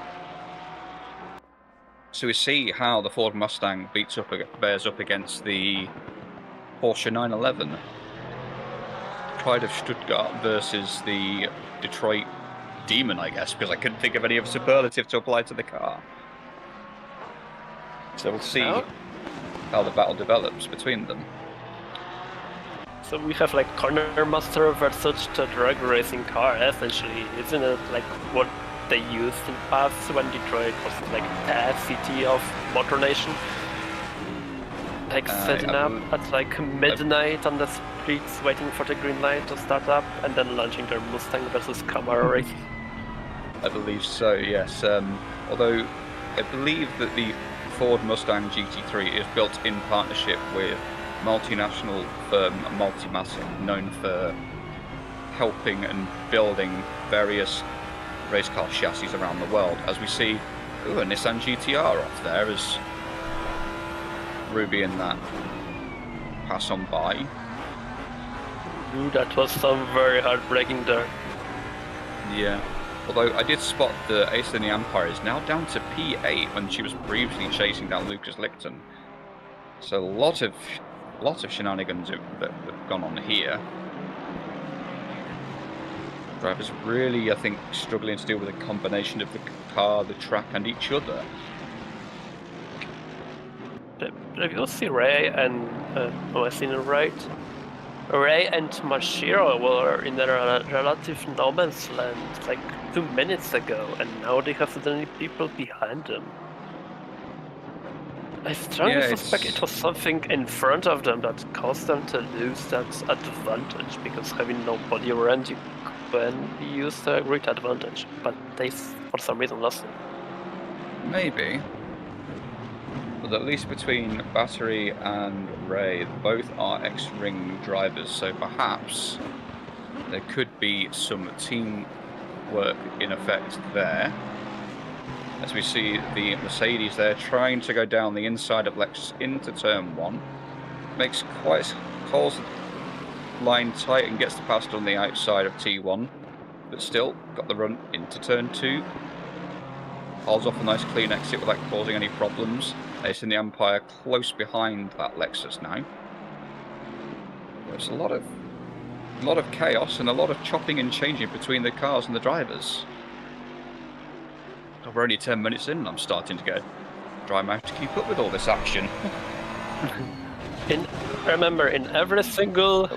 [SPEAKER 1] So we see how the Ford Mustang bears up against the Porsche 911. Pride of Stuttgart versus the Detroit Demon, I guess, because I couldn't think of any other superlative to apply to the car. So we'll see how the battle develops between them.
[SPEAKER 2] So we have like Corner Master versus the drag racing car, essentially. Isn't it like what they used in the past when Detroit was like a city of Motor Nation? Like setting up at like midnight on the streets, waiting for the green light to start up, and then launching their Mustang versus Camaro race.
[SPEAKER 1] I believe so, yes. Although I believe that the Ford Mustang GT3 is built in partnership with multinational firm Multimatic, known for helping and building various race car chassis around the world. As we see, a Nissan GTR off there as Ruby and that pass on by.
[SPEAKER 2] Ooh, that was some very hard braking there.
[SPEAKER 1] Yeah. Although I did spot the Ace in the Empire is now down to P8 when she was previously chasing down Lucas Lichten. So a lot of shenanigans that have gone on here. Drivers really, I think, struggling to deal with a combination of the car, the track, and each other.
[SPEAKER 2] But you see Ray and I seen it right. Ray and Mashiro were in a relative no man's land like 2 minutes ago, and now they have suddenly people behind them. I strongly suspect it was something in front of them that caused them to lose that advantage, because having nobody around you can be used to a great advantage, but they for some reason lost it.
[SPEAKER 1] Maybe. But at least between Battery and Ray, both are X-Ring drivers, so perhaps there could be some teamwork in effect there. As we see the Mercedes there trying to go down the inside of Lexus into turn 1. Holds the line tight and gets past on the outside of T1, but still got the run into turn 2. Holds off a nice clean exit without causing any problems. Ace in the Empire close behind that Lexus now. There's a lot of chaos and a lot of chopping and changing between the cars and the drivers. We're only 10 minutes in and I'm starting to get dry mouth to keep up with all this action.
[SPEAKER 2] Remember, in every single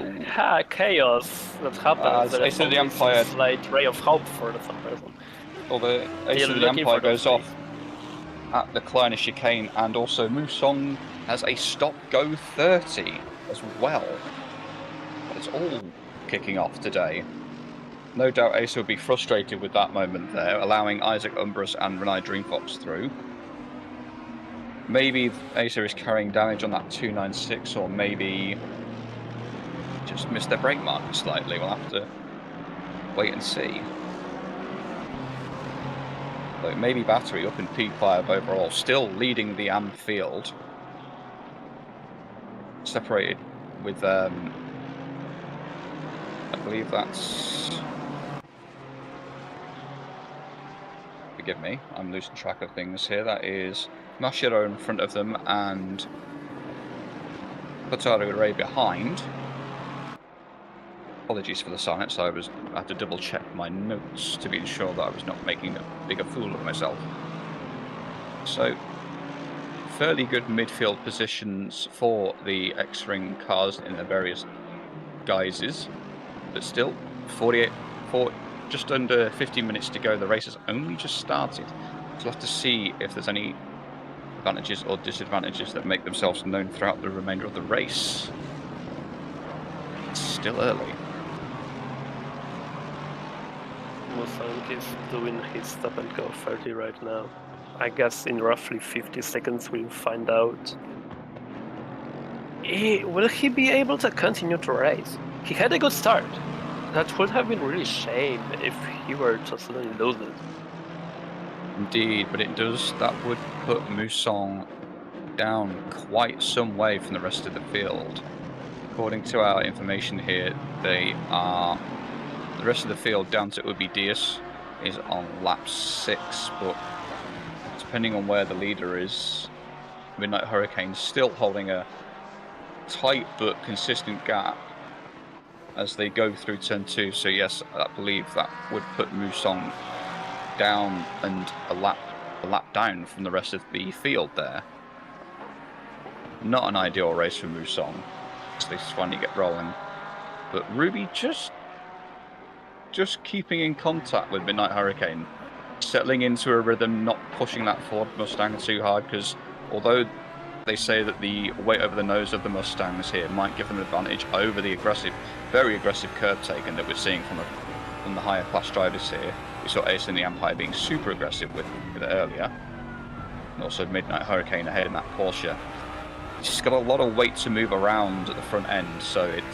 [SPEAKER 2] chaos that happens, there is always a slight ray of hope for some person.
[SPEAKER 1] Well, the Ace of the Empire goes off at the Kleiner chicane, and also Musong has a stop-go 30 as well. It's all kicking off today. No doubt Ace will be frustrated with that moment there, allowing Isaac Umbras and Renai Dreamfox through. Maybe Acer is carrying damage on that 296, or maybe just missed their brake mark slightly. We'll have to wait and see. But maybe Battery up in P5 overall, still leading the AM field. Separated with, I believe that's... Forgive me, I'm losing track of things here. That is Mashiro in front of them and Kotaro Ray behind. Apologies for the silence, I had to double check my notes to be sure that I was not making a bigger fool of myself. So, fairly good midfield positions for the X-Ring cars in their various guises, but still, just under 15 minutes to go. The race has only just started, so we'll have to see if there's any advantages or disadvantages that make themselves known throughout the remainder of the race. It's still early.
[SPEAKER 2] Mustang is doing his stop and go 30 right now. I guess in roughly 50 seconds we'll find out. Will he be able to continue to race? He had a good start. That would have been really shame if he were to suddenly lose it.
[SPEAKER 1] Indeed, but that would put Musang down quite some way from the rest of the field. According to our information here, the rest of the field down to Ubi Diaz is on lap 6, but depending on where the leader is, Midnight Hurricane's still holding a tight but consistent gap as they go through turn 2. So yes, I believe that would put Musang down and a lap down from the rest of the field there. Not an ideal race for Musang as they finally get rolling, but Ruby just keeping in contact with Midnight Hurricane, settling into a rhythm, not pushing that Ford Mustang too hard, because although they say that the weight over the nose of the Mustangs here might give them an advantage over the very aggressive curve taken that we're seeing from the higher class drivers here. We saw Ace in the Empire being super aggressive with it earlier, and also Midnight Hurricane ahead in that Porsche. She's got a lot of weight to move around at the front end, so it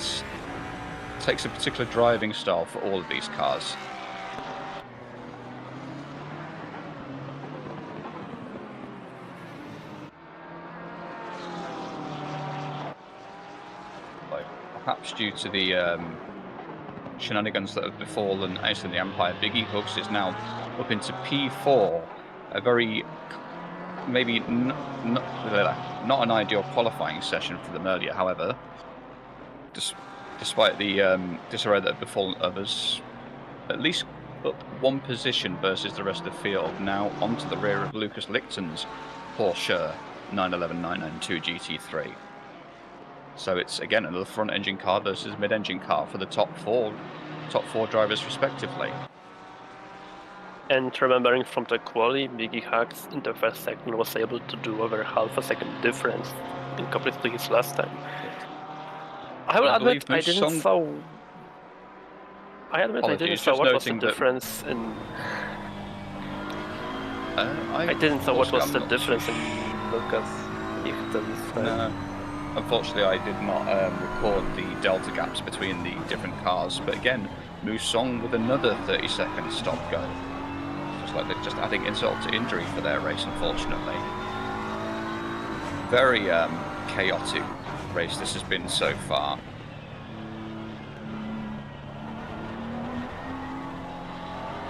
[SPEAKER 1] takes a particular driving style for all of these cars. Perhaps due to the shenanigans that have befallen Ace in the Empire, Biggie Hooks is now up into P4. A very, maybe not an ideal qualifying session for them earlier. However, despite the disarray that have befallen others, at least up one position versus the rest of the field, now onto the rear of Lucas Lichten's Porsche 911 992 GT3. So it's again another front engine car versus mid engine car for the top four drivers respectively.
[SPEAKER 2] And remembering from the quali, Biggie Hacks in the first second was able to do over half a second difference in comparison to his last time. I will admit I didn't saw what was the difference in. I didn't saw what was the difference in Lucas Lichten's.
[SPEAKER 1] No. Unfortunately, I did not record the delta gaps between the different cars, but again, Musang with another 30-second stop-go. Just like they're just adding insult to injury for their race, unfortunately. Very chaotic race this has been so far.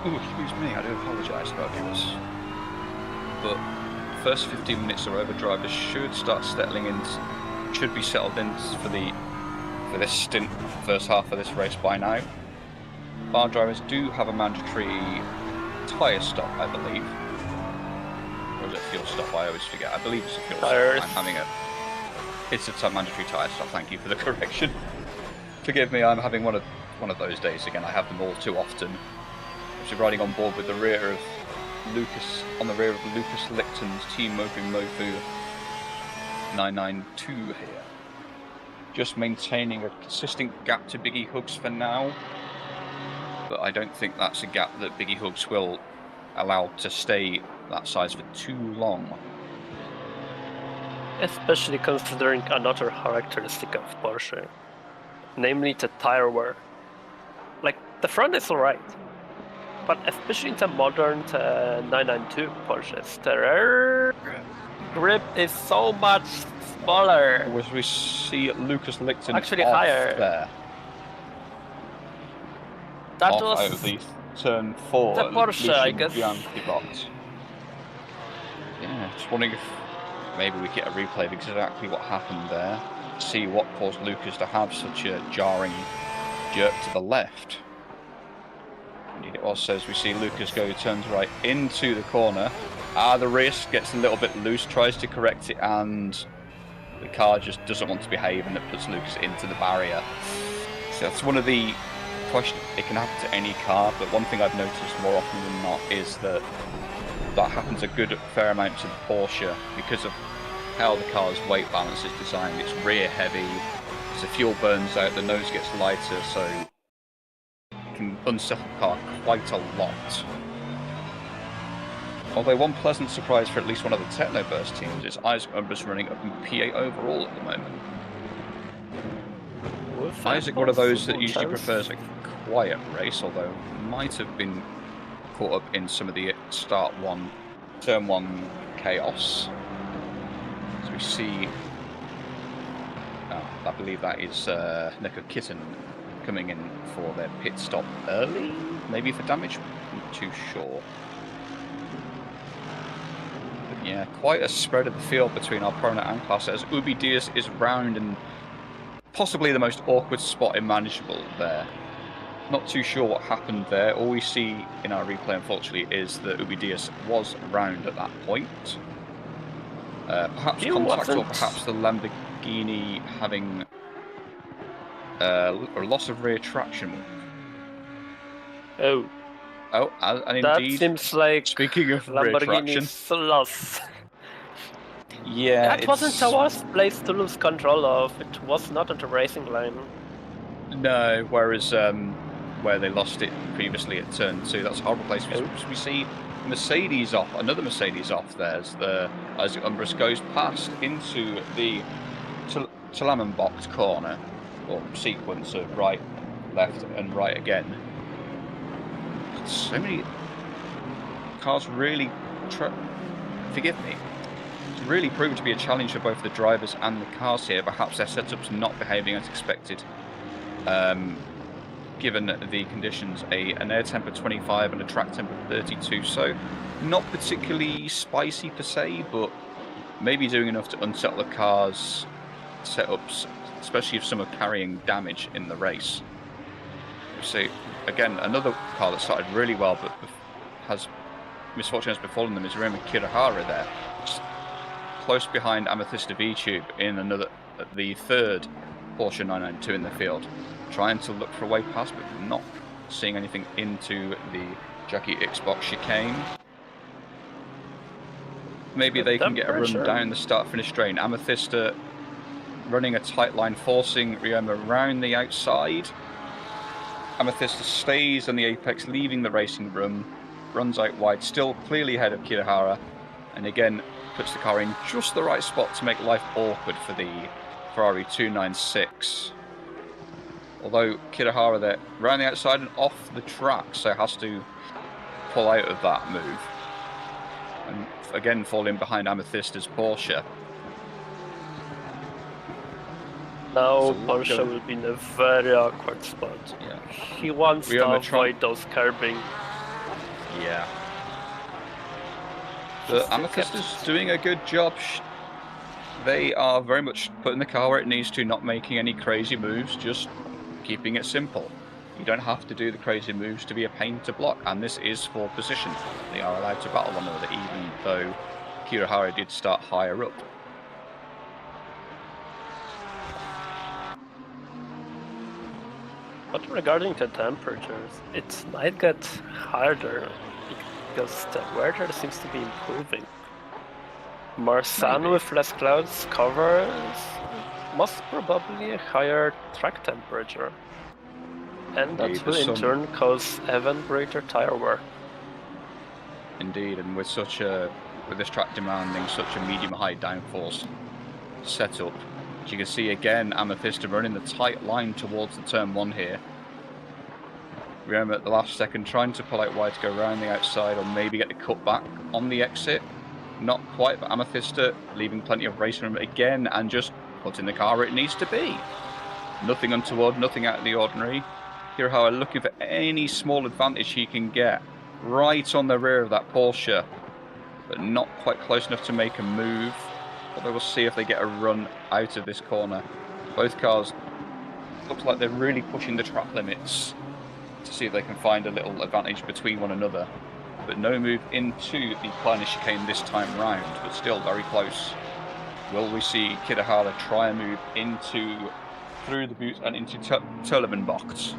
[SPEAKER 1] Ooh, excuse me, I do apologise about this. But first 15 minutes are over, drivers should start settling in. Should be settled in for this stint, first half of this race by now. Bar drivers do have a mandatory tyre stop, I believe. Or is it fuel stop? I always forget. I believe it's a fuel stop. It's a mandatory tyre stop. Thank you for the correction. Forgive me, I'm having one of those days again. I have them all too often. Actually riding on board with the rear of Lucas, on the rear of Lucas Lichten's Team Mofu 992 here. Just maintaining a consistent gap to Biggie Hooks for now, but I don't think that's a gap that Biggie Hooks will allow to stay that size for too long.
[SPEAKER 2] Especially considering another characteristic of Porsche, namely the tire wear. Like, the front is alright, but especially in the modern 992 Porsches, the rear grip is so much smaller.
[SPEAKER 1] As we see Lucas Lichten
[SPEAKER 2] actually higher
[SPEAKER 1] there.
[SPEAKER 2] That
[SPEAKER 1] off
[SPEAKER 2] was
[SPEAKER 1] out of the turn 4.
[SPEAKER 2] the Porsche, I guess.
[SPEAKER 1] Yeah, just wondering if maybe we get a replay of exactly what happened there. See what caused Lucas to have such a jarring jerk to the left. Indeed it was. So as we see Lucas go, turns right into the corner. The race gets a little bit loose, tries to correct it, and the car just doesn't want to behave, and it puts Lucas into the barrier. So that's one of the questions. It can happen to any car, but one thing I've noticed more often than not is that happens a good fair amount to the Porsche because of how the car's weight balance is designed. It's rear heavy, as the fuel burns out, the nose gets lighter, so it can unsettle the car quite a lot. Although one pleasant surprise for at least one of the Technoburst teams is Isaac Umbris running up in P8 overall at the moment. Isaac, one of those that usually prefers a quiet race, although might have been caught up in some of the turn one chaos. As we see, I believe that is Neko Kitten coming in for their pit stop early, maybe for damage, I'm not too sure. But yeah, quite a spread of the field between our Prominent and Class as Ubi Diaz is round and possibly the most awkward spot imaginable there. Not too sure what happened there. All we see in our replay, unfortunately, is that Ubi Diaz was around at that point. Perhaps contact or perhaps the Lamborghini having a loss of rear traction.
[SPEAKER 2] Oh,
[SPEAKER 1] and
[SPEAKER 2] that
[SPEAKER 1] indeed,
[SPEAKER 2] seems like
[SPEAKER 1] speaking of rear traction,
[SPEAKER 2] loss.
[SPEAKER 1] Yeah,
[SPEAKER 2] that wasn't the worst place to lose control of. It was not on the racing line.
[SPEAKER 1] No, whereas where they lost it previously at turn 2, that's a horrible place. We see Mercedes off, another Mercedes off there as Isaac Umbris goes past into the Tulamenbocht corner, or sequence of right, left and right again. So many cars really, forgive me, it's really proved to be a challenge for both the drivers and the cars here. Perhaps their setup's not behaving as expected. Given the conditions, an air temper 25 and a track temper 32, so not particularly spicy per se, but maybe doing enough to unsettle the car's setups, especially if some are carrying damage in the race. So again, another car that started really well but has misfortune has befallen them is Rema Kirihara there, just close behind Amethysta VTube in the third Porsche 992 in the field, trying to look for a way past, but not seeing anything into the Jackie Xbox chicane. Maybe they can get a run down the start-finish straight. Amethysta running a tight line, forcing Ryoma around the outside. Amethysta stays on the apex, leaving the racing room, runs out wide, still clearly ahead of Kirihara, and again puts the car in just the right spot to make life awkward for the Ferrari 296. Although Kirihara there, around the outside and off the track, so has to pull out of that move. And again falling behind Amethysta's Porsche.
[SPEAKER 2] Now Porsche will be in a very awkward spot.
[SPEAKER 1] Yeah.
[SPEAKER 2] He wants to avoid those curbing.
[SPEAKER 1] Yeah. But Amethysta's doing a good job. They are very much putting the car where it needs to, not making any crazy moves, just keeping it simple. You don't have to do the crazy moves to be a pain to block, and this is for position. They are allowed to battle one another, even though Kirihara did start higher up.
[SPEAKER 2] But regarding the temperatures, it might get harder because the weather seems to be improving. More sun with less clouds covers most probably a higher track temperature, and that will in turn cause even greater tire wear.
[SPEAKER 1] Indeed, and with this track demanding such a medium-high downforce setup, as you can see again, Amethysta running the tight line towards the turn 1 here. Ryoma at the last second trying to pull out wide to go around the outside or maybe get the cut back on the exit. Not quite, but Amethysta leaving plenty of race room again and just putting the car where it needs to be. Nothing untoward, nothing out of the ordinary. Kirihara looking for any small advantage he can get right on the rear of that Porsche, but not quite close enough to make a move. Although we'll see if they get a run out of this corner. Both cars look like they're really pushing the track limits to see if they can find a little advantage between one another. But no move into the Kleiner chicane this time round, but still very close. Will we see Kitahara try and move through the boot and into Turleman box?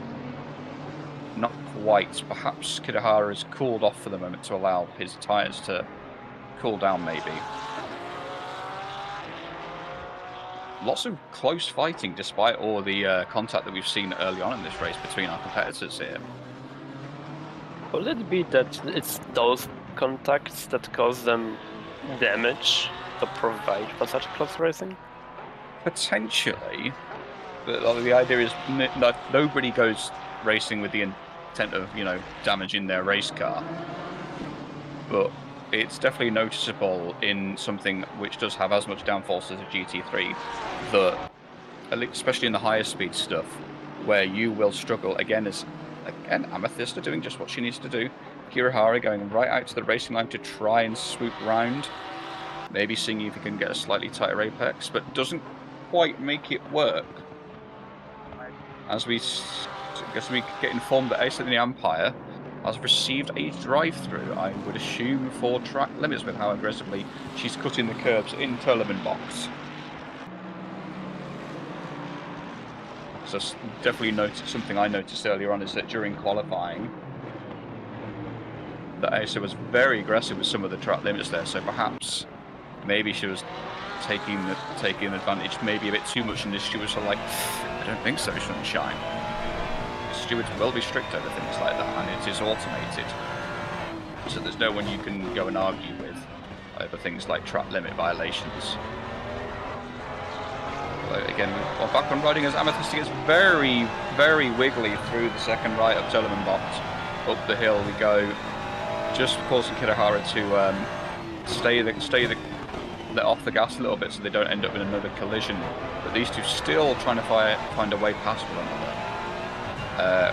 [SPEAKER 1] Not quite. Perhaps Kitahara has cooled off for the moment to allow his tyres to cool down, maybe. Lots of close fighting, despite all the contact that we've seen early on in this race between our competitors here.
[SPEAKER 2] Could it be that it's those contacts that cause them damage to provide for such close racing?
[SPEAKER 1] Potentially, but the idea is that nobody goes racing with the intent of, you know, damaging their race car. But it's definitely noticeable in something which does have as much downforce as a GT3, that, especially in the higher speed stuff, where you will struggle, again, Amethyst are doing just what she needs to do. Kirihara going right out to the racing line to try and swoop round, maybe seeing if he can get a slightly tighter apex, but doesn't quite make it work. As we get informed that Ace of the Empire has received a drive-through, I would assume, for track limits with how aggressively she's cutting the curbs in Turleman box. So definitely something I noticed earlier on is that during qualifying, that Asa was very aggressive with some of the track limits there, so perhaps maybe she was taking advantage maybe a bit too much, and the stewards are like, I don't think so, Sunshine. The stewards will be strict over things like that, and it is automated. So there's no one you can go and argue with over things like track limit violations. Although again, we're back on riding as Amethyst gets very, very wiggly through the second right of Turleman box. Up the hill we go, just causing Kitahara to let off the gas a little bit so they don't end up in another collision. But these two still trying to find a way past one another.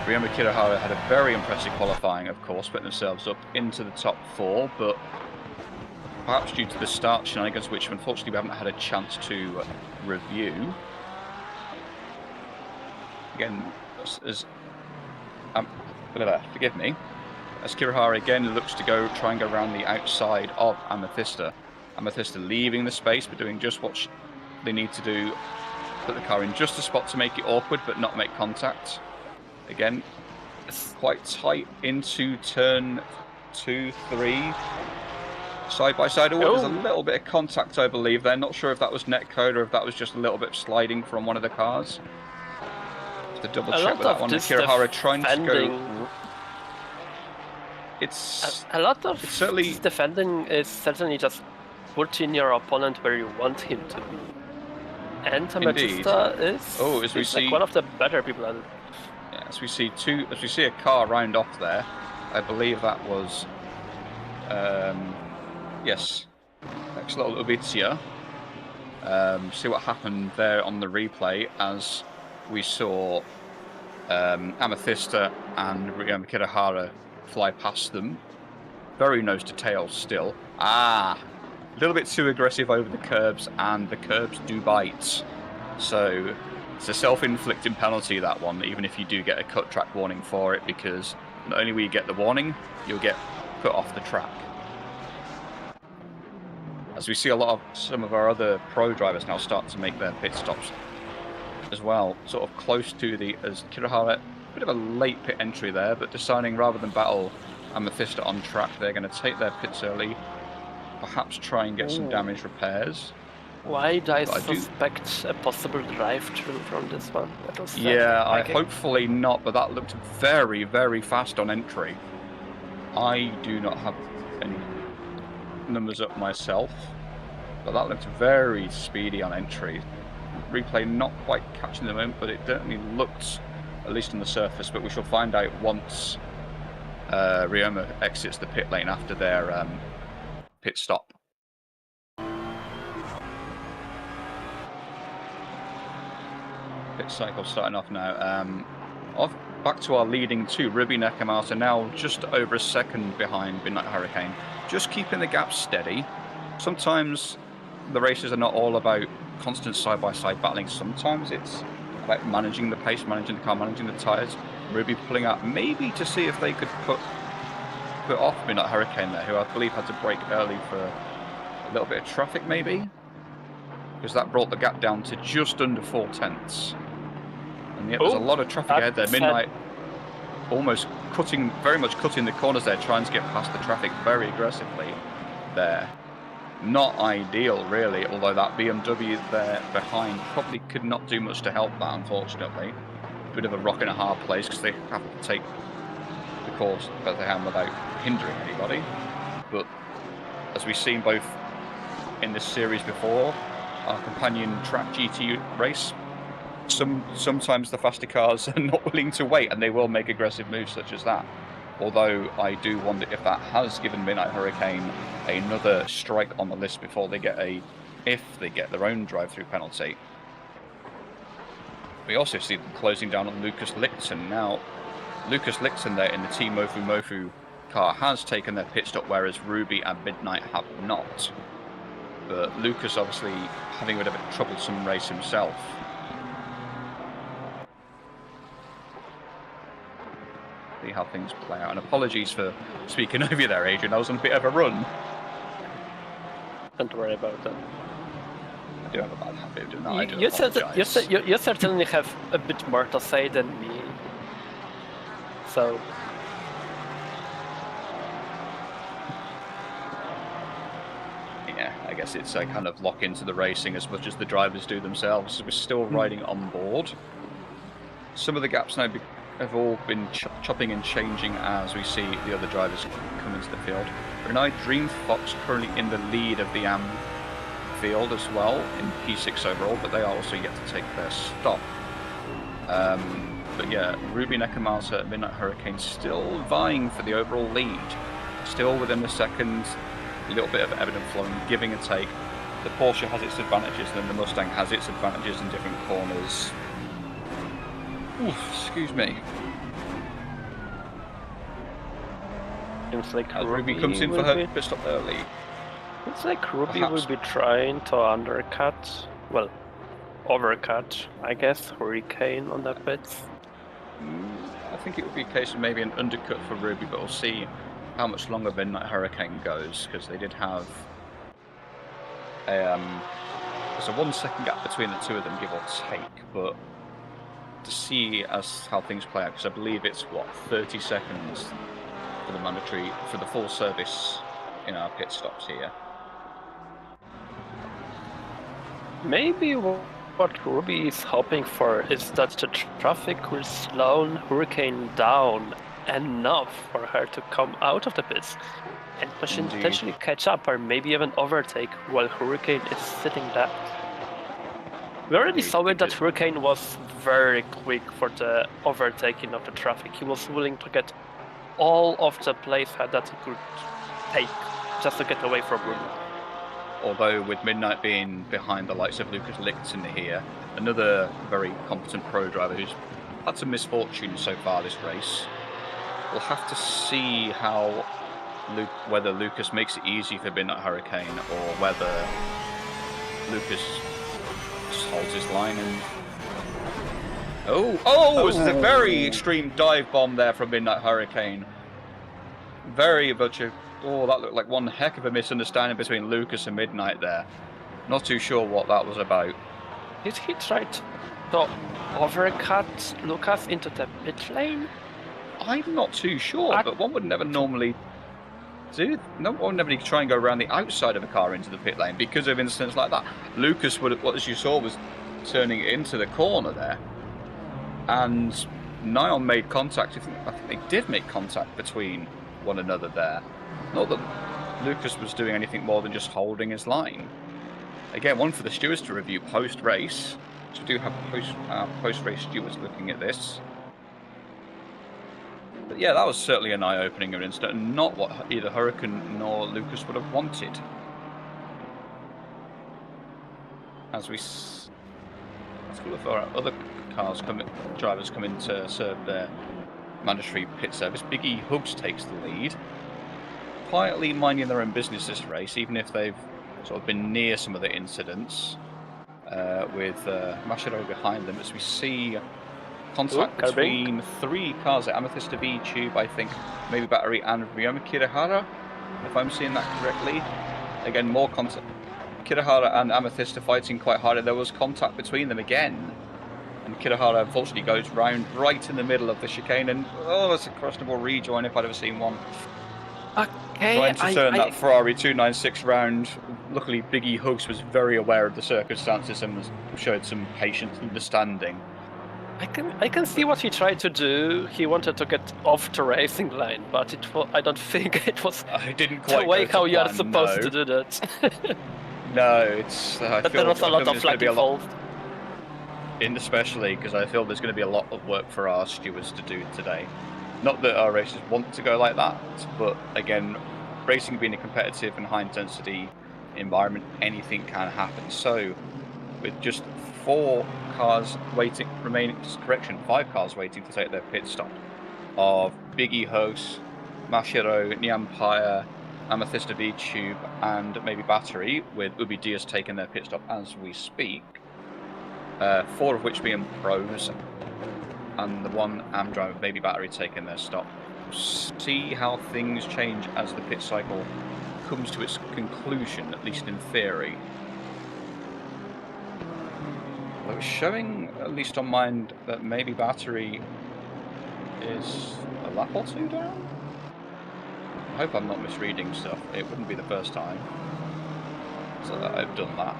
[SPEAKER 1] Ryoma Kitahara had a very impressive qualifying, of course, putting themselves up into the top 4, but perhaps due to the start shenanigans, which unfortunately we haven't had a chance to review. Again, forgive me, as Kirihara again looks to try and go around the outside of Amethysta. Amethysta leaving the space, but doing just what they need to do. Put the car in just a spot to make it awkward, but not make contact. Again, quite tight into turn 2, 3. Side by side. There's a little bit of contact, I believe. They're not sure if that was netcode or if that was just a little bit of sliding from one of the cars. To double check with that one. Kirihara trying to go. It's
[SPEAKER 2] a lot of
[SPEAKER 1] certainly
[SPEAKER 2] this defending is certainly just putting your opponent where you want him to be. And Amethysta is like one of the better people at it.
[SPEAKER 1] Yeah, as we see a car round off there, I believe that was yes, excellent Ubitia. See what happened there on the replay as we saw Amethysta and Kitahara fly past them. Very nose to tail still. A little bit too aggressive over the curbs, and the curbs do bite. So it's a self-inflicting penalty, that one, even if you do get a cut track warning for it, because not only will you get the warning, you'll get put off the track. As we see some of our other pro drivers now start to make their pit stops as well, sort of close to as Kirihara, a bit of a late pit entry there, but deciding rather than battle Amethysta on track, they're going to take their pits early, perhaps try and get some damage repairs.
[SPEAKER 2] Why do I suspect a possible drive-through from this one?
[SPEAKER 1] Hopefully not, but that looked very, very fast on entry. I do not have any numbers up myself, but that looked very speedy on entry. Replay not quite catching the moment, but it certainly looked, at least on the surface, but we shall find out once Ryoma exits the pit lane after their pit stop. Pit cycle starting off now. Back to our leading two. Ruby Nakamata now just over a second behind Midnight Hurricane, just keeping the gap steady. Sometimes the races are not all about constant side-by-side battling. Sometimes it's about managing the pace, managing the car, managing the tyres. Ruby pulling out, maybe to see if they could put off Midnight Hurricane there, who I believe had to brake early for a little bit of traffic, maybe? Because that brought the gap down to just under 4/10. And yet there's a lot of traffic ahead there. Midnight almost very much cutting the corners there, trying to get past the traffic very aggressively there. Not ideal, really, although that BMW there behind probably could not do much to help that, unfortunately. Bit of a rock and a hard place because they have to take the course that they have without hindering anybody. But as we've seen both in this series before, our companion track GT race, sometimes the faster cars are not willing to wait and they will make aggressive moves such as that. Although I do wonder if that has given Midnight Hurricane another strike on the list before they get if they get their own drive-through penalty. We also see them closing down on Lucas Licton. Now, Lucas Licton there in the Team Mofu Mofu car has taken their pit stop, whereas Ruby and Midnight have not. But Lucas obviously having a bit of a troublesome race himself. See how things play out. And apologies for speaking over you there, Adrian. I was on a bit of a run.
[SPEAKER 2] Don't worry about that.
[SPEAKER 1] I do have a bad habit of doing that.
[SPEAKER 2] You certainly have a bit more to say than me. So.
[SPEAKER 1] Yeah, I guess it's a kind of lock into the racing as much as the drivers do themselves. We're still riding on board. Some of the gaps now have all been chopping and changing as we see the other drivers come into the field. Renai Dream Fox currently in the lead of the field as well in P6 overall, but they are also yet to take their stop. But yeah, Ruby Nekamasa, Midnight Hurricane still vying for the overall lead. Still within the second, a little bit of evident flowing, giving and take. The Porsche has its advantages, and then the Mustang has its advantages in different corners. Oof, excuse me.
[SPEAKER 2] Seems like
[SPEAKER 1] Ruby comes in for her pit stop early.
[SPEAKER 2] Looks like Ruby will be trying to undercut, well, overcut, I guess, Hurricane on that bit.
[SPEAKER 1] I think it would be a case of maybe an undercut for Ruby, but we'll see how much longer Midnight Hurricane goes, because they did have there's a 1 second gap between the two of them, give or take, but to see how things play out, because I believe it's, 30 seconds for the mandatory, for the full service in our pit stops here.
[SPEAKER 2] Maybe what Ruby is hoping for is that the traffic will slow Hurricane down enough for her to come out of the pits and potentially catch up or maybe even overtake while Hurricane is sitting back. We already saw it that Hurricane was very quick for the overtaking of the traffic. He was willing to get all of the playhead that he could take just to get away from Ruby.
[SPEAKER 1] Although with Midnight being behind the likes of Lucas Licton here, another very competent pro driver who's had some misfortune so far this race, we'll have to see how whether Lucas makes it easy for Midnight Hurricane or whether Lucas just holds his line and... Oh, this is a very extreme dive bomb there from Midnight Hurricane. Very much a... Oh, that looked like one heck of a misunderstanding between Lucas and Midnight there. Not too sure what that was about.
[SPEAKER 2] Did he try to overcut Lucas into the pit lane?
[SPEAKER 1] I'm not too sure, but one would never normally do. No one would never try and go around the outside of a car into the pit lane because of incidents like that. Lucas would have, what as you saw, was turning into the corner there, and Nyon made contact. I think they did make contact between one another there. Not that Lucas was doing anything more than just holding his line. Again, one for the stewards to review post-race. So we do have post-race stewards looking at this. But yeah, that was certainly an eye-opening incident, and not what either Hurricane nor Lucas would have wanted. As couple of our other drivers come in to serve their mandatory pit service. Biggie Hubs takes the lead, quietly minding their own business this race, even if they've sort of been near some of the incidents, with Machado behind them, as we see contact between 3 cars at Amethyst of VTube, I think, maybe Battery and Ryoma Kirihara, if I'm seeing that correctly. Again, more contact. Kirihara and Amethyst are fighting quite hard, and there was contact between them again. And Kirihara unfortunately goes round right in the middle of the chicane, and oh, it's a questionable rejoin if I'd ever seen one.
[SPEAKER 2] Okay,
[SPEAKER 1] trying to turn that Ferrari 296 round. Luckily, Biggie Hugs was very aware of the circumstances and showed some patience and understanding.
[SPEAKER 2] I can see what he tried to do. He wanted to get off the racing line, but I don't think it was
[SPEAKER 1] the
[SPEAKER 2] way how you are supposed to do that.
[SPEAKER 1] No, it's.
[SPEAKER 2] But there was a lot of lag involved.
[SPEAKER 1] Especially because I feel there's going to be a lot of work for our stewards to do today. Not that our racers want to go like that, but again, racing being a competitive and high-intensity environment, anything can happen. So, with just 5 cars waiting to take their pit stop of Biggie Host, Mashiro, Nyampire, Amethyst of VTube, and maybe Battery, with Ubi Diaz taking their pit stop as we speak. 4 of which being pros, and the 1 Amdrive maybe Battery taking their stop. See how things change as the pit cycle comes to its conclusion, at least in theory. Well, it's showing, at least on mine, that maybe Battery is a lap or 2 down? I hope I'm not misreading stuff. It wouldn't be the first time so that I've done that.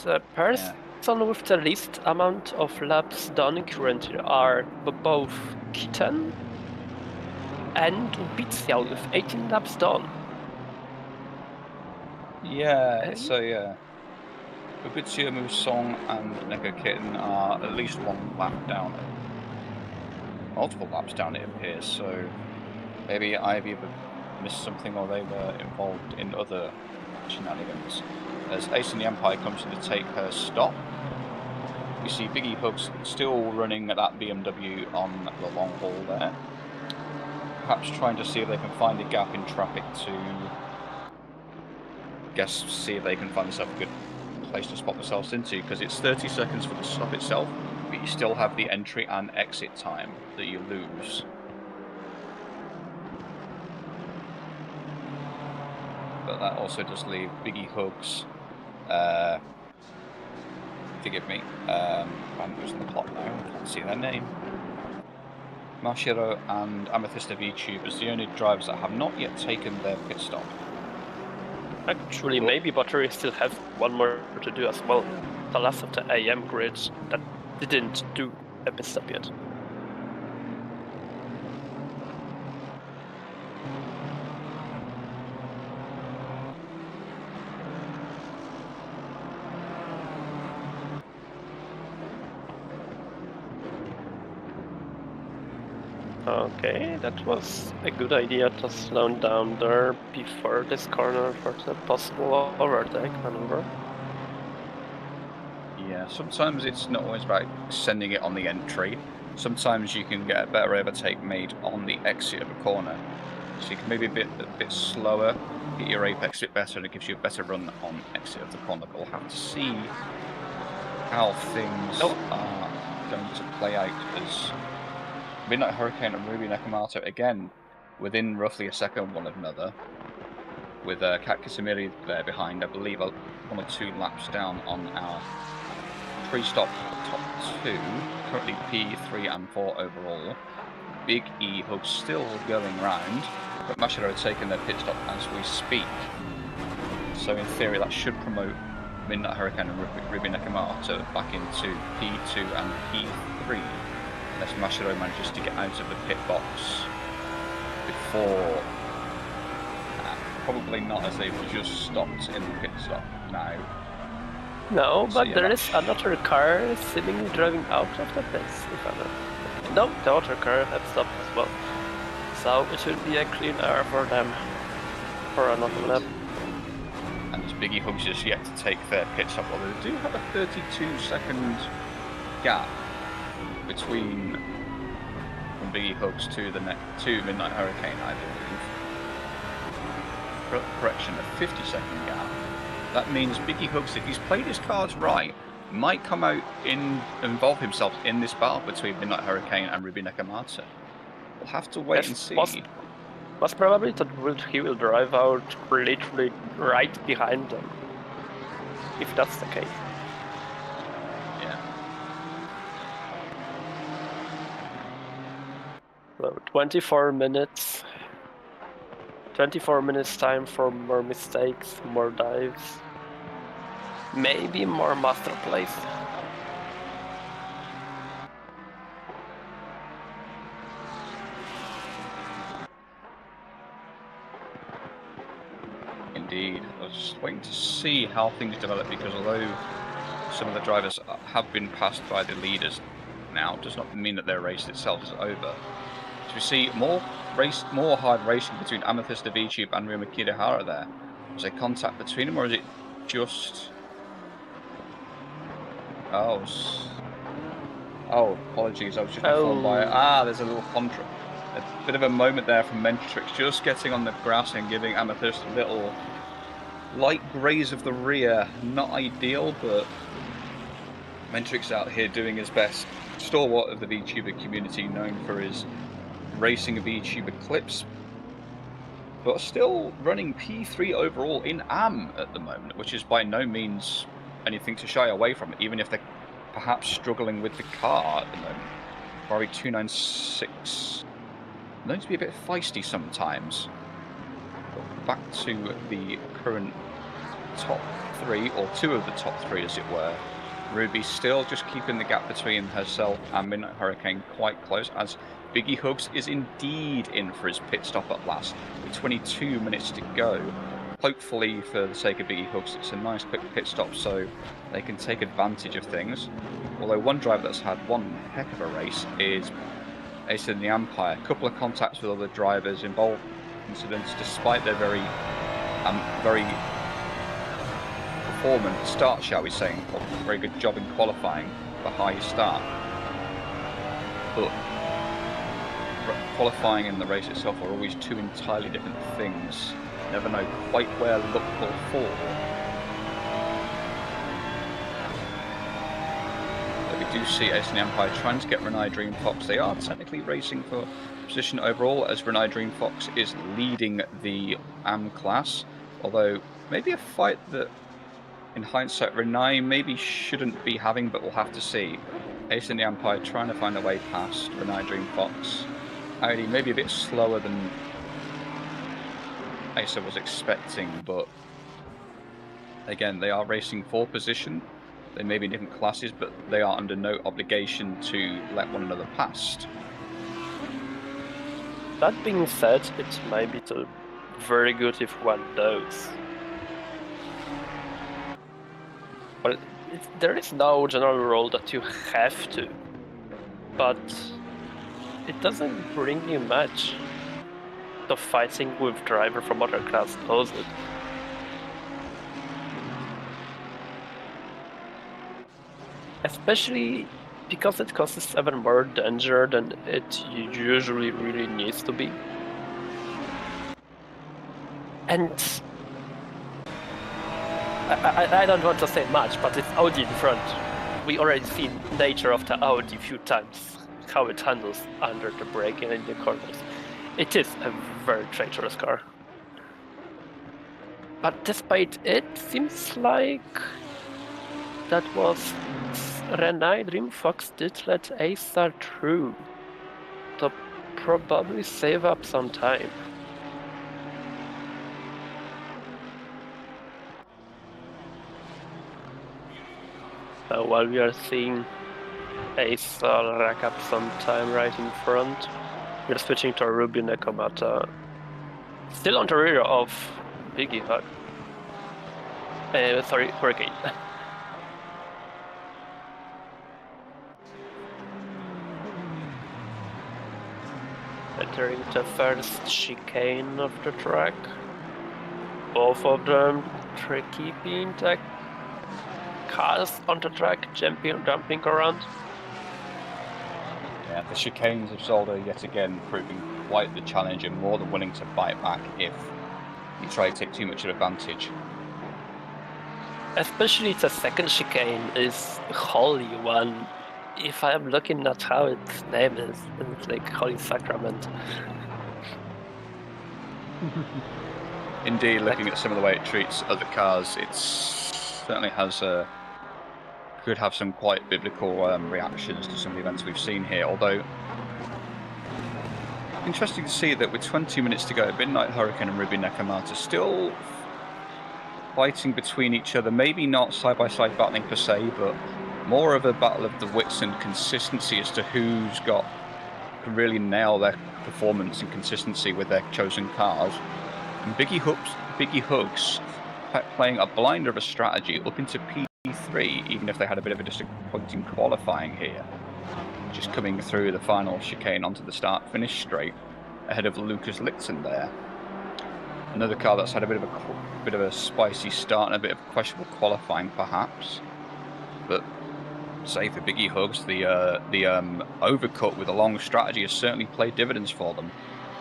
[SPEAKER 2] The person with the least amount of laps done currently are both Kitten and Ubizia with 18 laps done.
[SPEAKER 1] Yeah, so yeah. Ubizia, Musong and Neko Kitten are at least 1 lap down. Multiple laps down, it appears, so maybe I've either missed something or they were involved in other shenanigans. As Ace in the Empire comes in to take her stop, we see Biggie Hugs still running at that BMW on the long haul there. Perhaps trying to see if they can find a gap in traffic to see if they can find themselves a good place to spot themselves into, because it's 30 seconds for the stop itself, but you still have the entry and exit time that you lose. But that also does leave Biggie Hugs. Forgive me, I'm losing the plot now, I can't see their name. Mashiro and Amethyst of VTubers, the only drivers that have not yet taken their pit stop.
[SPEAKER 2] Actually, maybe Battery still have 1 more to do as well. The last of the AM grids that didn't do a pit stop yet. Okay, that was a good idea to slow down there before this corner for the possible overtake maneuver.
[SPEAKER 1] Yeah, sometimes it's not always about sending it on the entry. Sometimes you can get a better overtake made on the exit of a corner. So you can maybe a bit slower, get your apex a bit better, and it gives you a better run on exit of the corner. But we'll have to see how things are going to play out as Midnight Hurricane and Ruby Nakamoto, again, within roughly a second of one another, with Kat Kisamiri there behind, I believe 1 or 2 laps down on our pre-stop top 2, currently P3 and 4 overall. Big E Hug still going round, but Mashiro taking their pit stop as we speak. So in theory that should promote Midnight Hurricane and Ruby Nakamoto back into P2 and P3. Unless Mashiro manages to get out of the pit box before, probably not, as they've just stopped in the pit stop now.
[SPEAKER 2] No, but there is another car seemingly driving out of the pits, if I'm not. No, the other car had stopped as well. So it should be a clean air for them for another lap.
[SPEAKER 1] And as Biggie Hugs is yet to take their pit stop, although they do have a 32-second gap between from Biggie Hugs to Midnight Hurricane, I believe. Correction, a 50-second gap. That means Biggie Hugs, if he's played his cards right, might come out involve himself in this battle between Midnight Hurricane and Ruby Nakamata. We'll have to wait and see.
[SPEAKER 2] Most probably he will drive out literally right behind them. If that's the case.
[SPEAKER 1] Yeah.
[SPEAKER 2] So 24 minutes. 24 minutes time for more mistakes, more dives. Maybe more master plays.
[SPEAKER 1] Indeed. I was just waiting to see how things develop, because although some of the drivers have been passed by the leaders now, does not mean that their race itself is over. So we see more hard racing between Amethyst of VTube and Ruma Kirihara there. Was there contact between them, or is it just... Oh, apologies, I was just informed by... there's a little contra. A bit of a moment there from Vtracc, just getting on the grass and giving Amethyst a little light graze of the rear. Not ideal, but Vtracc's out here doing his best. Stalwart of the VTuber community, known for his racing VTuber clips, but still running P3 overall in AM at the moment, which is by no means anything to shy away from, even if they're perhaps struggling with the car at the moment. Ferrari 296 known to be a bit feisty sometimes. But back to the current top three, or two of the top three as it were. Ruby still just keeping the gap between herself and Midnight Hurricane quite close, as Biggie Hugs is indeed in for his pit stop at last, with 22 minutes to go. Hopefully, for the sake of Biggie Hugs, it's a nice quick pit stop so they can take advantage of things. Although one driver that's had one heck of a race is Ace in the Empire. A couple of contacts with other drivers, involved incidents, despite their very performant start, shall we say. Very good job in qualifying for high start. But qualifying and the race itself are always two entirely different things. You never know quite where luck will fall. But we do see Ace in the Empire trying to get Renai Dream Fox. They are technically racing for position overall, as Renai Dream Fox is leading the AM class. Although, maybe a fight that, in hindsight, Renai maybe shouldn't be having, but we'll have to see. Ace in the Empire trying to find a way past Renai Dream Fox. Audi maybe a bit slower than Acer was expecting, but again, they are racing for position. They may be in different classes, but they are under no obligation to let one another past.
[SPEAKER 2] That being said, it might be very good if one does. Well, there is no general rule that you have to, but it doesn't bring you much. The fighting with driver from other class does it. Especially because it causes even more danger than it usually really needs to be. And I don't want to say much, but it's Audi in front. We already seen nature of the Audi a few times, how it handles under the brake and in the corners. It is a very treacherous car. But despite it, seems like that was Renai Dream Fox did let Acer through to probably save up some time. So while we are seeing Acer rack up some time right in front, we're switching to Ruby Nakamata, still on the rear of Biggie Hug. Sorry, Hurricane. Entering the first chicane of the track. Both of them keeping the cars on the track, jumping around.
[SPEAKER 1] Yeah, the chicanes of Zolder yet again proving quite the challenge, and more than willing to bite back if you try to take too much advantage.
[SPEAKER 2] especially the second chicane is Holy One. If I'm looking at how its name is, it's like Holy Sacrament.
[SPEAKER 1] Indeed, looking at some of the way it treats other cars, it certainly has could have some quite biblical reactions to some of the events we've seen here. Although, interesting to see that with 20 minutes to go, Midnight Hurricane and Ruby Nekomata still fighting between each other. Maybe not side-by-side battling per se, but more of a battle of the wits and consistency as to who's can really nail their performance and consistency with their chosen cars. And Biggie Hugs playing a blinder of a strategy up into P3, even if they had a bit of a disappointing qualifying here. Just coming through the final chicane onto the start-finish straight, ahead of Lucas Litzen there. Another car that's had a bit of a spicy start and a bit of questionable qualifying, perhaps. But say for Biggie Hugs, the overcut with a long strategy has certainly played dividends for them.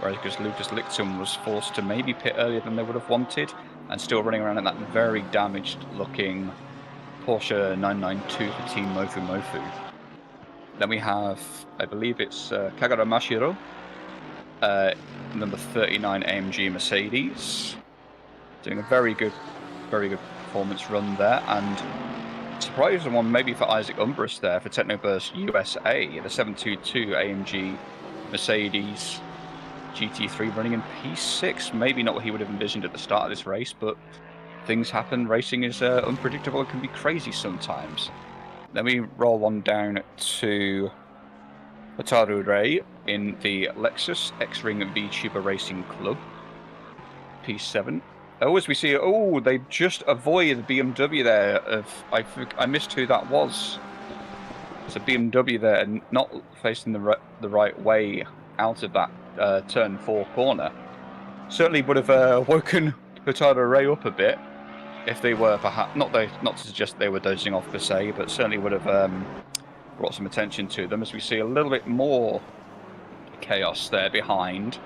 [SPEAKER 1] Whereas because Lucas Lichten was forced to maybe pit earlier than they would have wanted, and still running around in that very damaged-looking Porsche 992 for Team Mofu Mofu. Then we have, I believe it's Kagura Mashiro, number 39 AMG Mercedes, doing a very good performance run there, and surprising one maybe for Isaac Umbris there for Technoburst USA, the 722 AMG Mercedes GT3 running in P6. Maybe not what he would have envisioned at the start of this race, but things happen. Racing is unpredictable. It can be crazy sometimes. Then we roll on down to Wataru Rei in the Lexus X-Ring VTuber Racing Club, P7. Oh, as we see, they just avoid the BMW there. I missed who that was. It's a BMW there, not facing the right way out of that turn 4 corner. Certainly would have woken Wataru Rei up a bit if they were perhaps not to suggest they were dozing off per se, but certainly would have brought some attention to them, as we see a little bit more chaos there behind.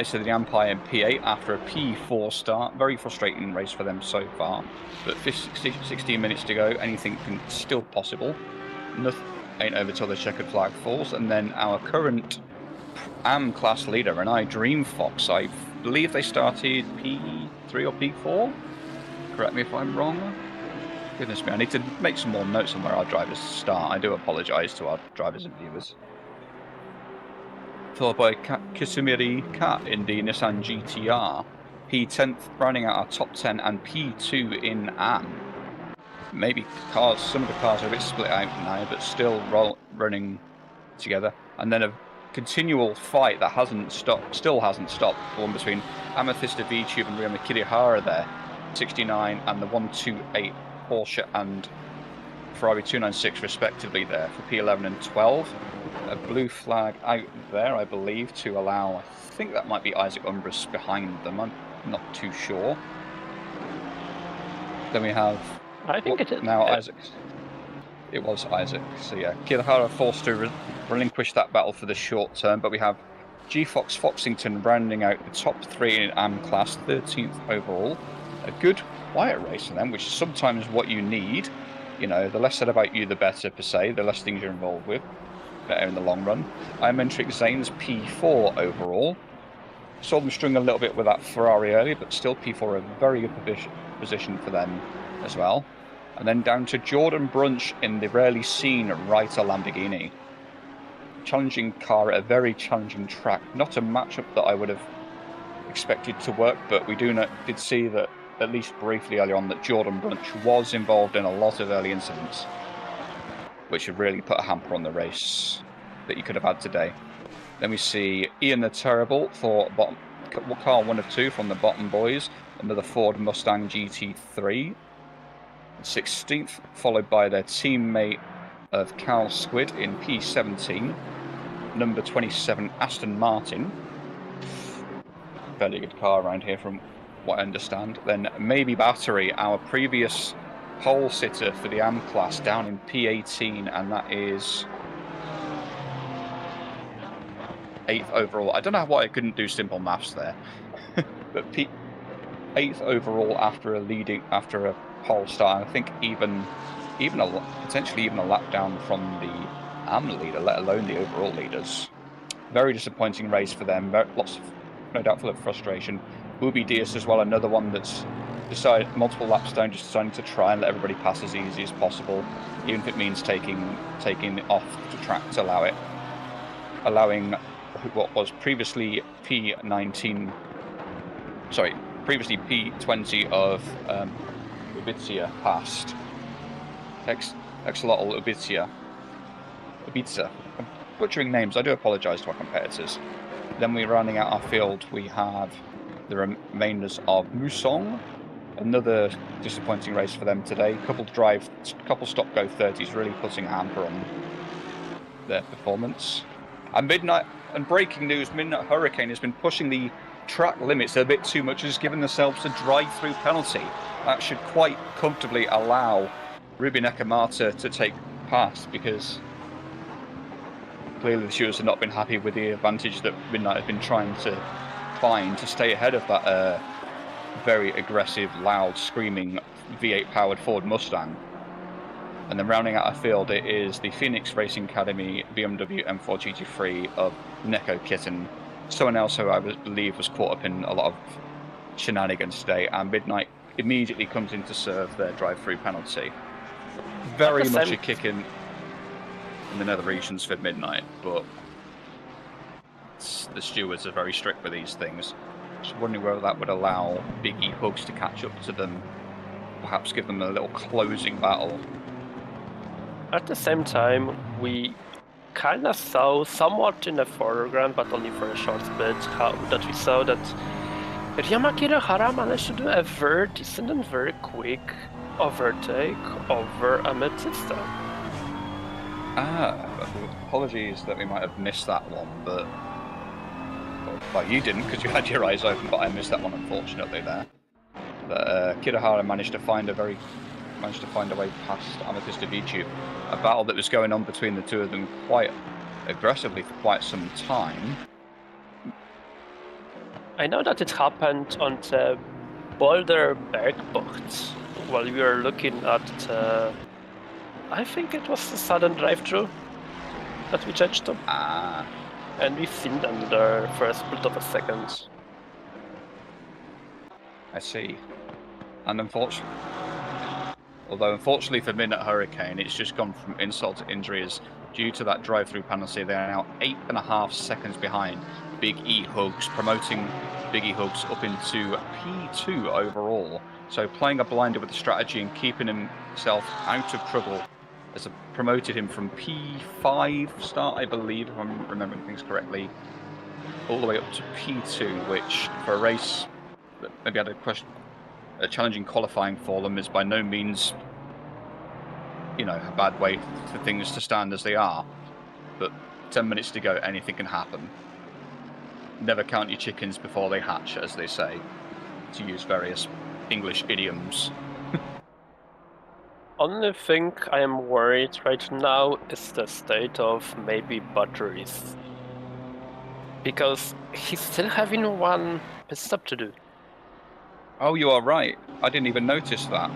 [SPEAKER 1] So the Empire in P8 after a P4 start. Very frustrating race for them so far. But 16 minutes to go, anything can still possible. Nothing ain't over till the checkered flag falls. And then our current AM class leader, Renai Dream Fox, I believe they started P3 or P4? Correct me if I'm wrong. Goodness me, I need to make some more notes on where our drivers start. I do apologise to our drivers and viewers. Followed by Kasumiri Kat in the Nissan GTR. P10th, rounding out our top 10, and P2 in AM. Maybe some of the cars are a bit split out now, but still running together. And then a continual fight that still hasn't stopped. The one between Amethysta VTube and Ryoma Kirihara there. 69 and the 128 Porsche and Ferrari 296 respectively there for P11 and 12. A blue flag out there, I believe, to allow, I think that might be Isaac Umbris behind them, I'm not too sure. Then we have...
[SPEAKER 2] I think it is.
[SPEAKER 1] Now Isaac. It was Isaac, so yeah. Kirihara forced to relinquish that battle for the short term, but we have G-Fox Foxington rounding out the top 3 in AM class, 13th overall. A good quiet race for them, which is sometimes what you need. You know, the less said about you, the better, per se. The less things you're involved with, better in the long run. Imentric Zane's P4 overall. Saw them string a little bit with that Ferrari earlier, but still P4 a very good position for them as well. And then down to Jordan Brunch in the rarely seen Reiter Lamborghini. Challenging car at a very challenging track. Not a matchup that I would have expected to work, but we did see that, at least briefly earlier on, that Jordan Brunch was involved in a lot of early incidents, which have really put a hamper on the race that you could have had today. Then we see Ian the Terrible for car 1 of 2 from the Bottom Boys, another Ford Mustang GT3. 16th, followed by their teammate of Cal Squid in P17, number 27 Aston Martin. Fairly good car around here from what I understand. Then Maybe Battery, our previous pole sitter for the AM class, down in P18, and that is 8th overall. I don't know why I couldn't do simple maths there, but 8th overall after a pole start. I think potentially even a lap down from the AMA leader, let alone the overall leaders. Very disappointing race for them. Lots of, no doubt, full of frustration. Ubi Diaz as well, another one that's decided multiple laps down, just deciding to try and let everybody pass as easy as possible, even if it means taking off the track to allowing what was previously P20 of Ibiza past. Axolotl Ibiza. I'm butchering names, I do apologise to our competitors. Then we're rounding out our field, we have the remainders of Musong. Another disappointing race for them today. Couple stop-go 30s, really putting a hamper on their performance. And breaking news, Midnight Hurricane has been pushing the track limits a bit too much, has given themselves a drive-through penalty. That should quite comfortably allow Ruby Nakamata to take past, because clearly the stewards have not been happy with the advantage that Midnight have been trying to find to stay ahead of that very aggressive, loud, screaming V8-powered Ford Mustang. And then rounding out our field, it is the Phoenix Racing Academy BMW M4 GT3 of Neko Kitten. Someone else who I believe was caught up in a lot of shenanigans today, and Midnight immediately comes in to serve their drive-through penalty. Very much a kick in the nether regions for Midnight, but the stewards are very strict with these things. Just wondering whether that would allow Big E Hugs to catch up to them, perhaps give them a little closing battle.
[SPEAKER 2] At the same time, we kind of saw somewhat in the foreground, but only for a short bit, that we saw that Ryama Kirihara managed to do a very decent and very quick overtake over Amethysta.
[SPEAKER 1] Apologies that we might have missed that one, but well, you didn't because you had your eyes open, but I missed that one unfortunately there. But Kirihara managed to find a way past Amethysta VTube. A battle that was going on between the two of them quite aggressively for quite some time.
[SPEAKER 2] I know that it happened on the Boulder Bergbucht while we were looking at I think it was the sudden drive-through that we judged them. And we've seen them there for a split of a second.
[SPEAKER 1] I see. And unfortunately for Midnight Hurricane, it's just gone from insult to injury, as due to that drive-through penalty, they are now 8.5 seconds behind Big E Hugs, promoting Big E Hugs up into P2 overall. So playing a blinder with the strategy and keeping himself out of trouble, as promoted him from P5 start, I believe, if I'm remembering things correctly, all the way up to P2, which for a race that maybe had a challenging qualifying for them is by no means, a bad way for things to stand as they are. But 10 minutes to go, anything can happen. Never count your chickens before they hatch, as they say, to use various English idioms.
[SPEAKER 2] Only thing I am worried right now is the state of maybe batteries. Because he's still having one pit stop to do.
[SPEAKER 1] Oh, you are right. I didn't even notice that.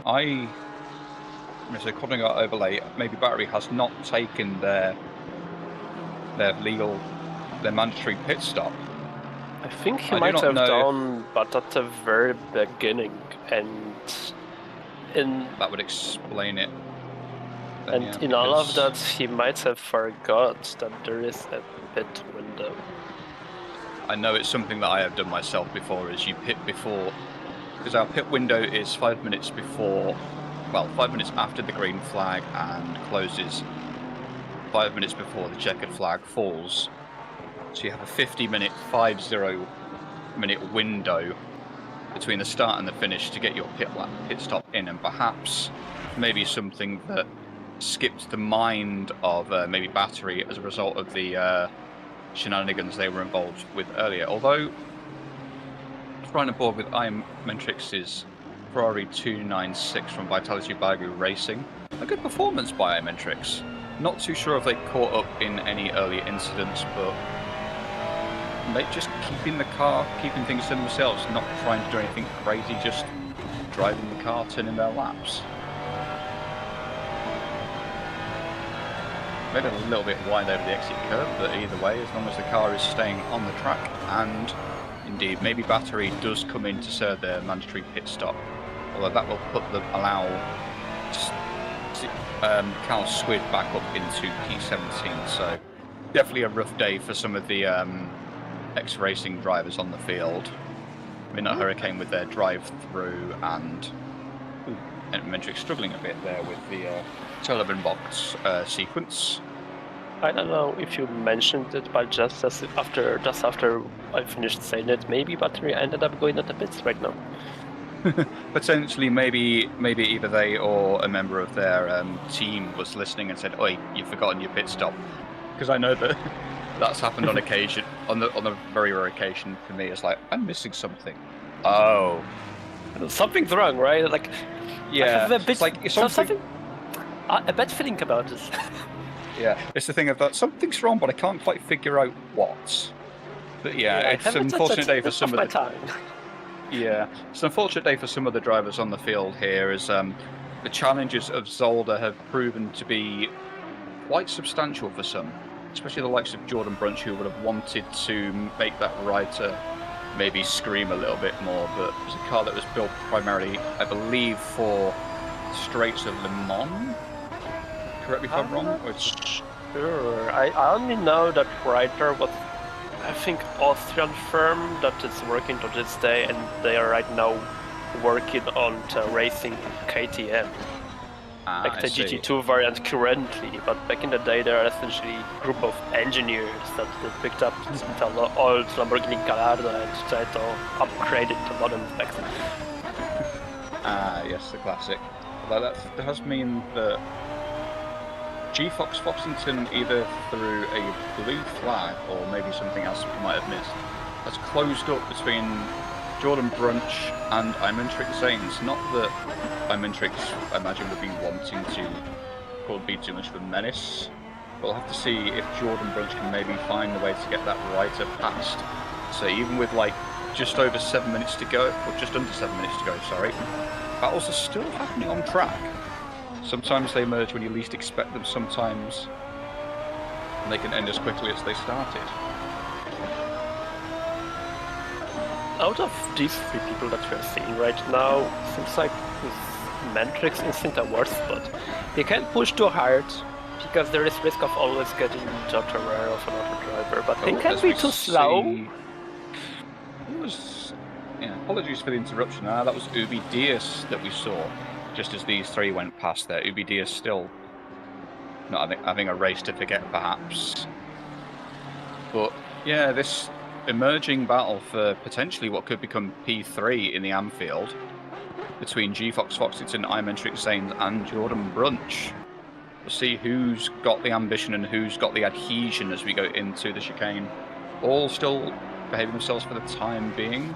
[SPEAKER 1] According to our overlay, maybe Battery has not taken their mandatory pit stop.
[SPEAKER 2] I think he might have done, but at the very beginning, and
[SPEAKER 1] that would explain it.
[SPEAKER 2] Then, and in all of that, he might have forgot that there is a pit window.
[SPEAKER 1] I know it's something that I have done myself before, is you pit before, because our pit window is 5 minutes before, 5 minutes after the green flag, and closes 5 minutes before the checkered flag falls. So you have a 50-minute window between the start and the finish to get your pit stop in, and perhaps maybe something that skipped the mind of maybe Battery as a result of the shenanigans they were involved with earlier. Although, trying to board with iMentrix's Ferrari 296 from Vitality Bagu Racing, a good performance by iMentrix. Not too sure if they caught up in any earlier incidents, but just keeping the car, keeping things to themselves, not trying to do anything crazy, just driving the car, turning their laps. Maybe a little bit wide over the exit curve, but either way, as long as the car is staying on the track, and indeed, maybe Battery does come in to serve their mandatory pit stop, although that will allow Cal Squid back up into P17, so definitely a rough day for some of the X-Racing drivers on the field. Midnight Hurricane with their drive-through, and Vtracc struggling a bit there with the television box sequence.
[SPEAKER 2] I don't know if you mentioned it, but just after I finished saying it, maybe Battery ended up going at the pits right now.
[SPEAKER 1] Potentially, maybe either they or a member of their team was listening and said, "Oi, you've forgotten your pit stop," because I know that that's happened on occasion. On a very rare occasion for me, it's like I'm missing something. Oh,
[SPEAKER 2] something's wrong, right? Like,
[SPEAKER 1] yeah,
[SPEAKER 2] I have a bit,
[SPEAKER 1] it's like something.
[SPEAKER 2] A bad feeling about this.
[SPEAKER 1] Yeah, it's the thing of that something's wrong, but I can't quite figure out what. But yeah, it's an unfortunate day for some of the. Yeah, it's an unfortunate day for some of the drivers on the field here, as the challenges of Zolder have proven to be quite substantial for some, especially the likes of Jordan Brunch, who would have wanted to make that rider maybe scream a little bit more, but it was a car that was built primarily, I believe, for Straits of Le Mans. Correct me if I'm wrong? Or
[SPEAKER 2] sure. I only know that rider was, I think, Austrian firm that is working to this day, and they are right now working on the racing KTM. Like the GT2 variant currently, but back in the day they are essentially a group of engineers that picked up the old Lamborghini Gallardo and tried to upgrade it to modern specs.
[SPEAKER 1] Yes, the classic. Although that does mean that G-Fox Foxington, either through a blue flag or maybe something else we might have missed, has closed up between Jordan Brunch and Vtracc Zanes. Not that Vtracc, I imagine, would be wanting to be too much of a menace. We'll have to see if Jordan Brunch can maybe find a way to get that rider past. So even with like just over 7 minutes to go, or just under 7 minutes to go, sorry, battles are still happening on track. Sometimes they emerge when you least expect them, sometimes they can end as quickly as they started.
[SPEAKER 2] Out of these three people that we're seeing right now, seems like Vtracc instinct are worse, but they can't push too hard because there is risk of always getting the rear of another driver, but they can't be too slow.
[SPEAKER 1] Apologies for the interruption. That was Ubi Diaz that we saw just as these three went past there. Ubi Diaz still not having a race to forget, perhaps. But yeah, this emerging battle for potentially what could become P3 in the Anfield between G-Fox Foxington, Vtracc Zanes and Jordan Brunch. We'll see who's got the ambition and who's got the adhesion as we go into the chicane. All still behaving themselves for the time being.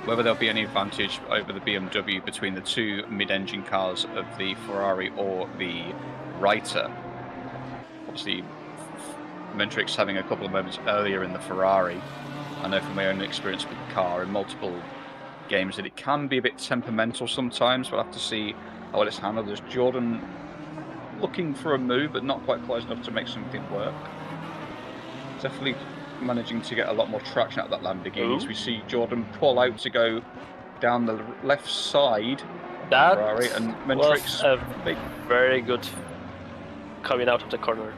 [SPEAKER 1] Whether there'll be any advantage over the BMW between the two mid-engine cars of the Ferrari or the Reiter. Obviously, Vtracc having a couple of moments earlier in the Ferrari. I know from my own experience with the car in multiple games that it can be a bit temperamental sometimes. We'll have to see how well it's handled. There's Jordan looking for a move, but not quite close enough to make something work. Definitely managing to get a lot more traction out of that Lamborghini. As we see Jordan pull out to go down the left side of the Ferrari, and Vtracc
[SPEAKER 2] was very good coming out of the corner.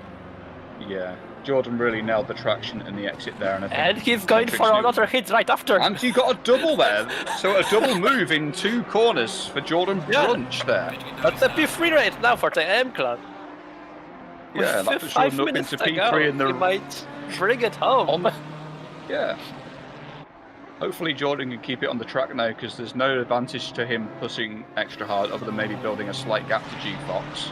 [SPEAKER 1] Yeah, Jordan really nailed the traction and the exit there,
[SPEAKER 2] and he's going for another hit right after.
[SPEAKER 1] And he got a double there, so a double move in two corners for Jordan Brunch there.
[SPEAKER 2] That's a P3 right now for the M Club.
[SPEAKER 1] Yeah, that puts Jordan up into P3 in the.
[SPEAKER 2] He might bring it home.
[SPEAKER 1] Yeah. Hopefully Jordan can keep it on the track now, because there's no advantage to him pushing extra hard other than maybe building a slight gap to G-Fox.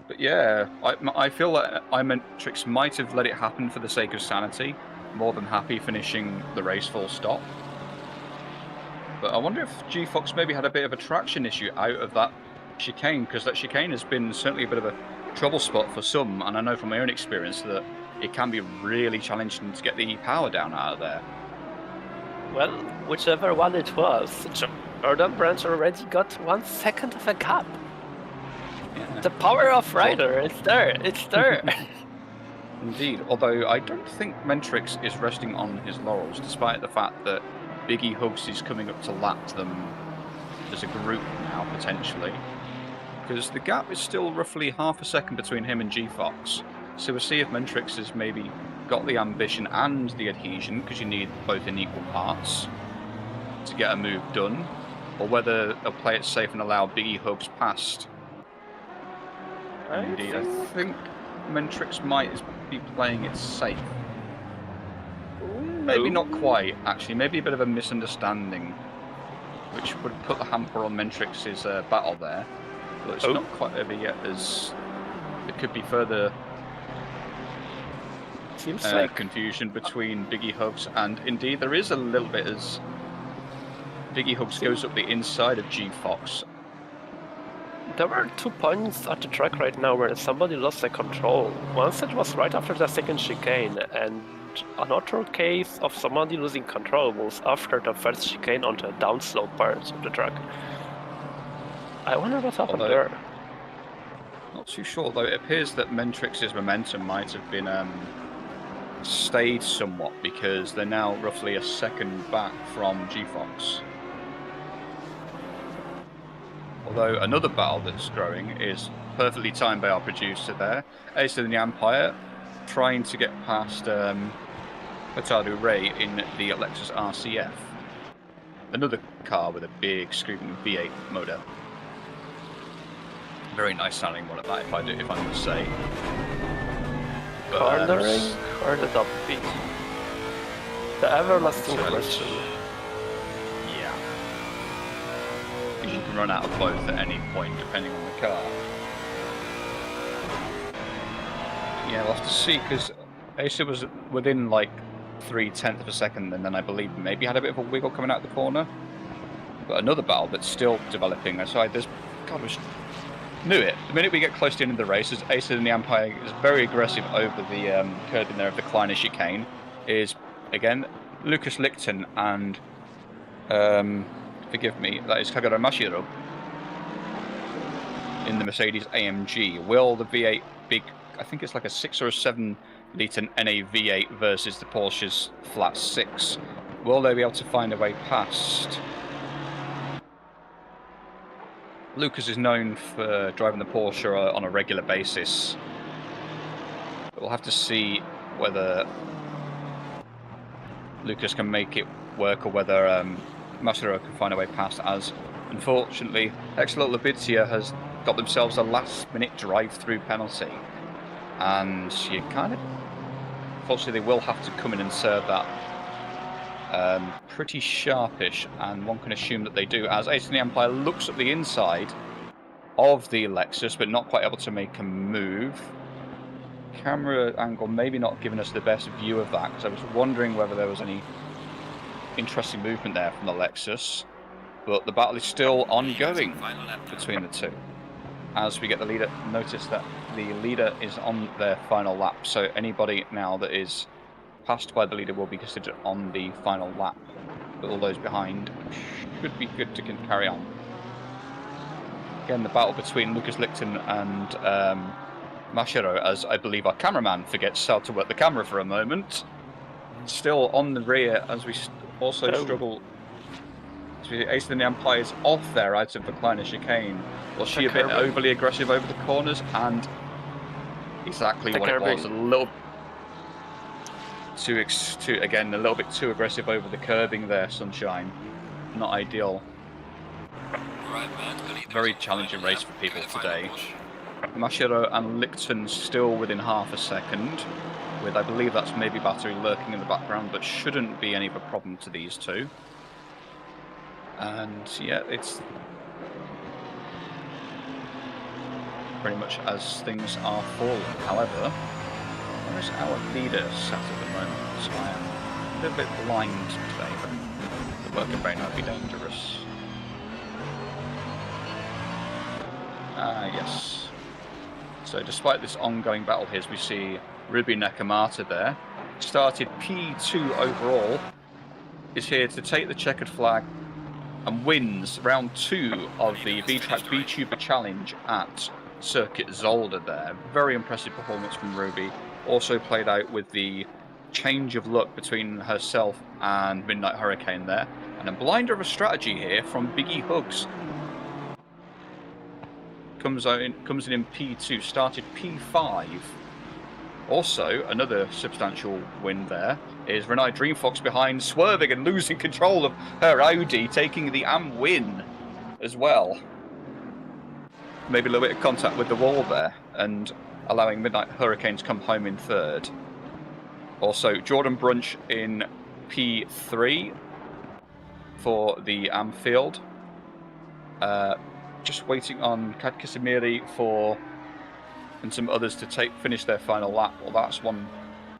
[SPEAKER 1] But yeah, I feel that Vtracc might have let it happen for the sake of sanity, more than happy finishing the race full stop. But I wonder if G-Fox maybe had a bit of a traction issue out of that chicane, because that chicane has been certainly a bit of a trouble spot for some, and I know from my own experience that it can be really challenging to get the power down out of there.
[SPEAKER 2] Well, whichever one it was, Jordan Branch already got 1 second of a gap.
[SPEAKER 1] Yeah.
[SPEAKER 2] The power of Ryder, it's there, it's there.
[SPEAKER 1] Indeed, although I don't think Vtracc is resting on his laurels, despite the fact that Biggie Hugs is coming up to lap them as a group now, potentially. Because the gap is still roughly half a second between him and G-Fox. So we'll see if Vtracc has maybe got the ambition and the adhesion, because you need both in equal parts to get a move done, or whether they'll play it safe and allow Biggie Hugs past. Indeed, I think Vtracc might be playing it safe. Maybe not quite, actually. Maybe a bit of a misunderstanding, which would put the hamper on Vtracc's battle there. But it's not quite over yet, as there could be further confusion between Biggie Hugs, and indeed there is a little bit as Biggie Hugs goes up the inside of G-Fox.
[SPEAKER 2] There were 2 points at the track right now where somebody lost their control. Once it was right after the second chicane, and another case of somebody losing control was after the first chicane on the downslope part of the track. I wonder what happened there.
[SPEAKER 1] Not too sure, though. It appears that Vtracc's momentum might have been stayed somewhat, because they're now roughly a second back from G-Fox. Although another battle that's growing is perfectly timed by our producer there. Ace of the Empire trying to get past Otadu Ray in the Lexus RCF. Another car with a big screaming V8 motor. Very nice sounding one at that, if I must say.
[SPEAKER 2] Cornering or the top speed? The everlasting question.
[SPEAKER 1] Yeah. You can run out of both at any point, depending on the car. Yeah, we'll have to see, because Asa was within like 0.3 of a second, and then I believe maybe had a bit of a wiggle coming out the corner. But another battle that's still developing. Knew it. The minute we get close to the end of the race, as Asa in the Empire is very aggressive over the curb in there of the Kleiner chicane, is, again, Lucas Lichten and, forgive me, that is Kagero Mashiro in the Mercedes AMG. Will the V8 big, I think it's like a 6 or a 7 litre NA V8 versus the Porsche's flat 6, will they be able to find a way past? Lucas is known for driving the Porsche on a regular basis. But we'll have to see whether Lucas can make it work, or whether Masuro can find a way past, as unfortunately Excellent Labitia has got themselves a last-minute drive-through penalty. And you kind of... Unfortunately, they will have to come in and serve that pretty sharpish, and one can assume that they do, as Ace of the Empire looks up the inside of the Lexus, but not quite able to make a move. Camera angle maybe not giving us the best view of that, because I was wondering whether there was any interesting movement there from the Lexus. But the battle is still ongoing between the two. As we get the leader, notice that the leader is on their final lap, so anybody now that is passed by the leader will be considered on the final lap. But all those behind should be good to carry on. Again, the battle between Lucas Lichten and Mashiro, as I believe our cameraman forgets how to work the camera for a moment. Still on the rear, as we also struggle. Ace of the Empire is off there out of the Kleiner chicane. Was she a bit overly aggressive over the corners? And exactly what it was. A little again, a little bit too aggressive over the curbing there, Sunshine. Not ideal. Very challenging race for people today. Mashiro and Lichten still within half a second, with, I believe that's maybe battery lurking in the background, but shouldn't be any of a problem to these two. And yeah, it's pretty much as things are falling. However, where is our leader sat at the moment? So I am a little bit blind today, but the working may not be dangerous. Yes. So despite this ongoing battle here, as we see Ruby Nakamata there, started P2 overall, is here to take the checkered flag and wins round 2 of the Vtracc VTuber Challenge at Circuit Zolder there. Very impressive performance from Ruby. Also played out with the change of luck between herself and Midnight Hurricane there. And a blinder of a strategy here from Biggie Hugs. Comes in in P2, started P5. Also, another substantial win there is Renai Dreamfox behind, swerving and losing control of her Audi, taking the AM win as well. Maybe a little bit of contact with the wall there and allowing Midnight Hurricane to come home in 3rd. Also, Jordan Brunch in P3 for the AM field. Just waiting on Kad Kisimiri and some others to finish their final lap. Well, that's one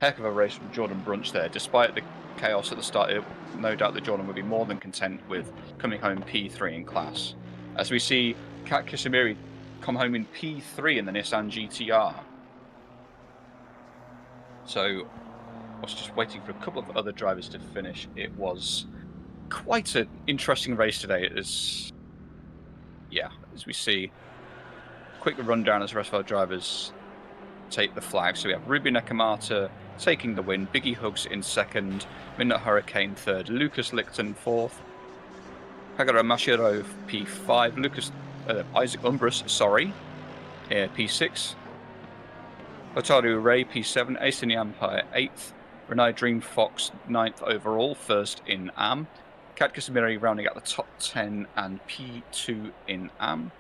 [SPEAKER 1] heck of a race from Jordan Brunch there. Despite the chaos at the start, no doubt that Jordan would be more than content with coming home P3 in class. As we see Kat Kisimiri come home in P3 in the Nissan GTR. So I was just waiting for a couple of other drivers to finish. It was quite an interesting race today. As we see, quick rundown as the rest of our drivers take the flag. So we have Ruby Nakamata taking the win, Biggie Hugs in 2nd, Midnight Hurricane 3rd, Lucas Lichten 4th, Hagara Mashiro P5, Isaac Umbrus, P6, Otaru Ray P7, Ace in the Empire 8th, Renai Dream Fox 9th overall, 1st in AM, Kat Kisimiri rounding out the top 10 and P2 in AM.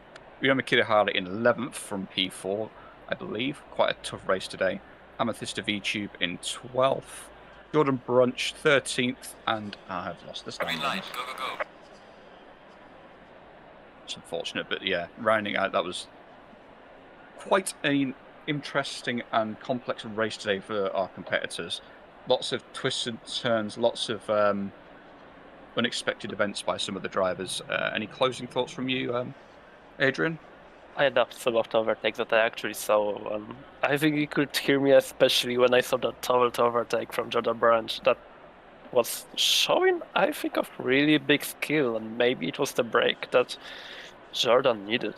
[SPEAKER 1] Ryoma Kirihara in 11th from P4, I believe. Quite a tough race today. Amethysta VTube in 12th. Jordan Brunch 13th, and I have lost the standings. Go. It's unfortunate, but yeah, rounding out, that was quite an interesting and complex race today for our competitors. Lots of twists and turns, lots of unexpected events by some of the drivers. Any closing thoughts from you, Adrian?
[SPEAKER 2] I loved some of the overtakes that I actually saw. I think you could hear me, especially when I saw that tumult overtake from Jordan Branch. That was showing, I think, of really big skill, and maybe it was the break that Jordan needed.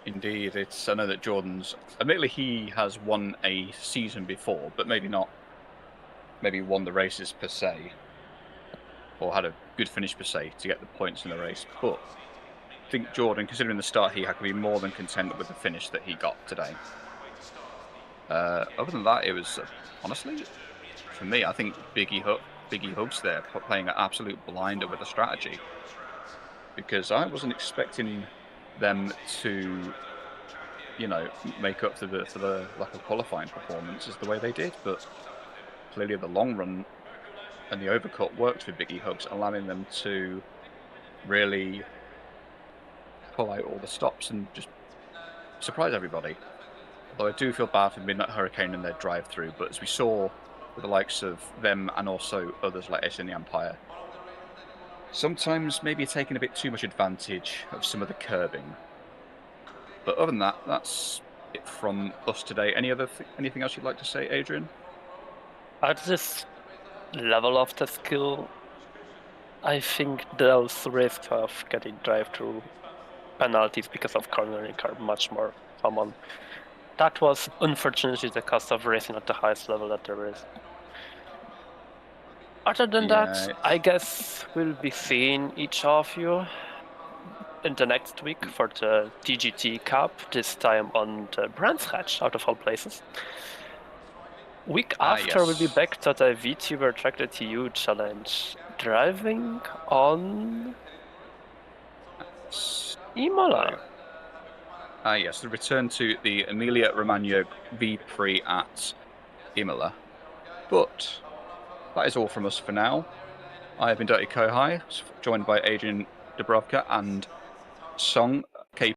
[SPEAKER 1] Indeed, I know that Jordan's, admittedly he has won a season before, but maybe won the races per se, or had a good finish per se to get the points in the race. But I think Jordan, considering the start he had, to be more than content with the finish that he got today. Other than that, it was, honestly, for me, I think Biggie Hugs there, playing an absolute blinder with the strategy. Because I wasn't expecting them to, make up for the lack of qualifying performances the way they did. But clearly the long run and the overcut worked for Biggie Hugs, allowing them to really pull out all the stops and just surprise everybody. Although I do feel bad for Midnight Hurricane in their drive-through, but as we saw with the likes of them and also others like Ace in the Empire, sometimes maybe taking a bit too much advantage of some of the curbing. But other than that, that's it from us today. Anything else you'd like to say, Adrian?
[SPEAKER 2] At this level of the skill, I think those risks of getting drive-through penalties because of cornering are much more common. That was unfortunately the cost of racing at the highest level that there is. Other than that, I guess we'll be seeing each of you in the next week for the DGT Cup, this time on the Brands Hatch, out of all places. Week after, we'll be back to the VTuber Track the TU Challenge, driving on Imola.
[SPEAKER 1] Yes, the return to the Emilia Romagna V-Prix at Imola. But that is all from us for now. I have been Dirty Kohai, joined by Adrian Dubrovka and Song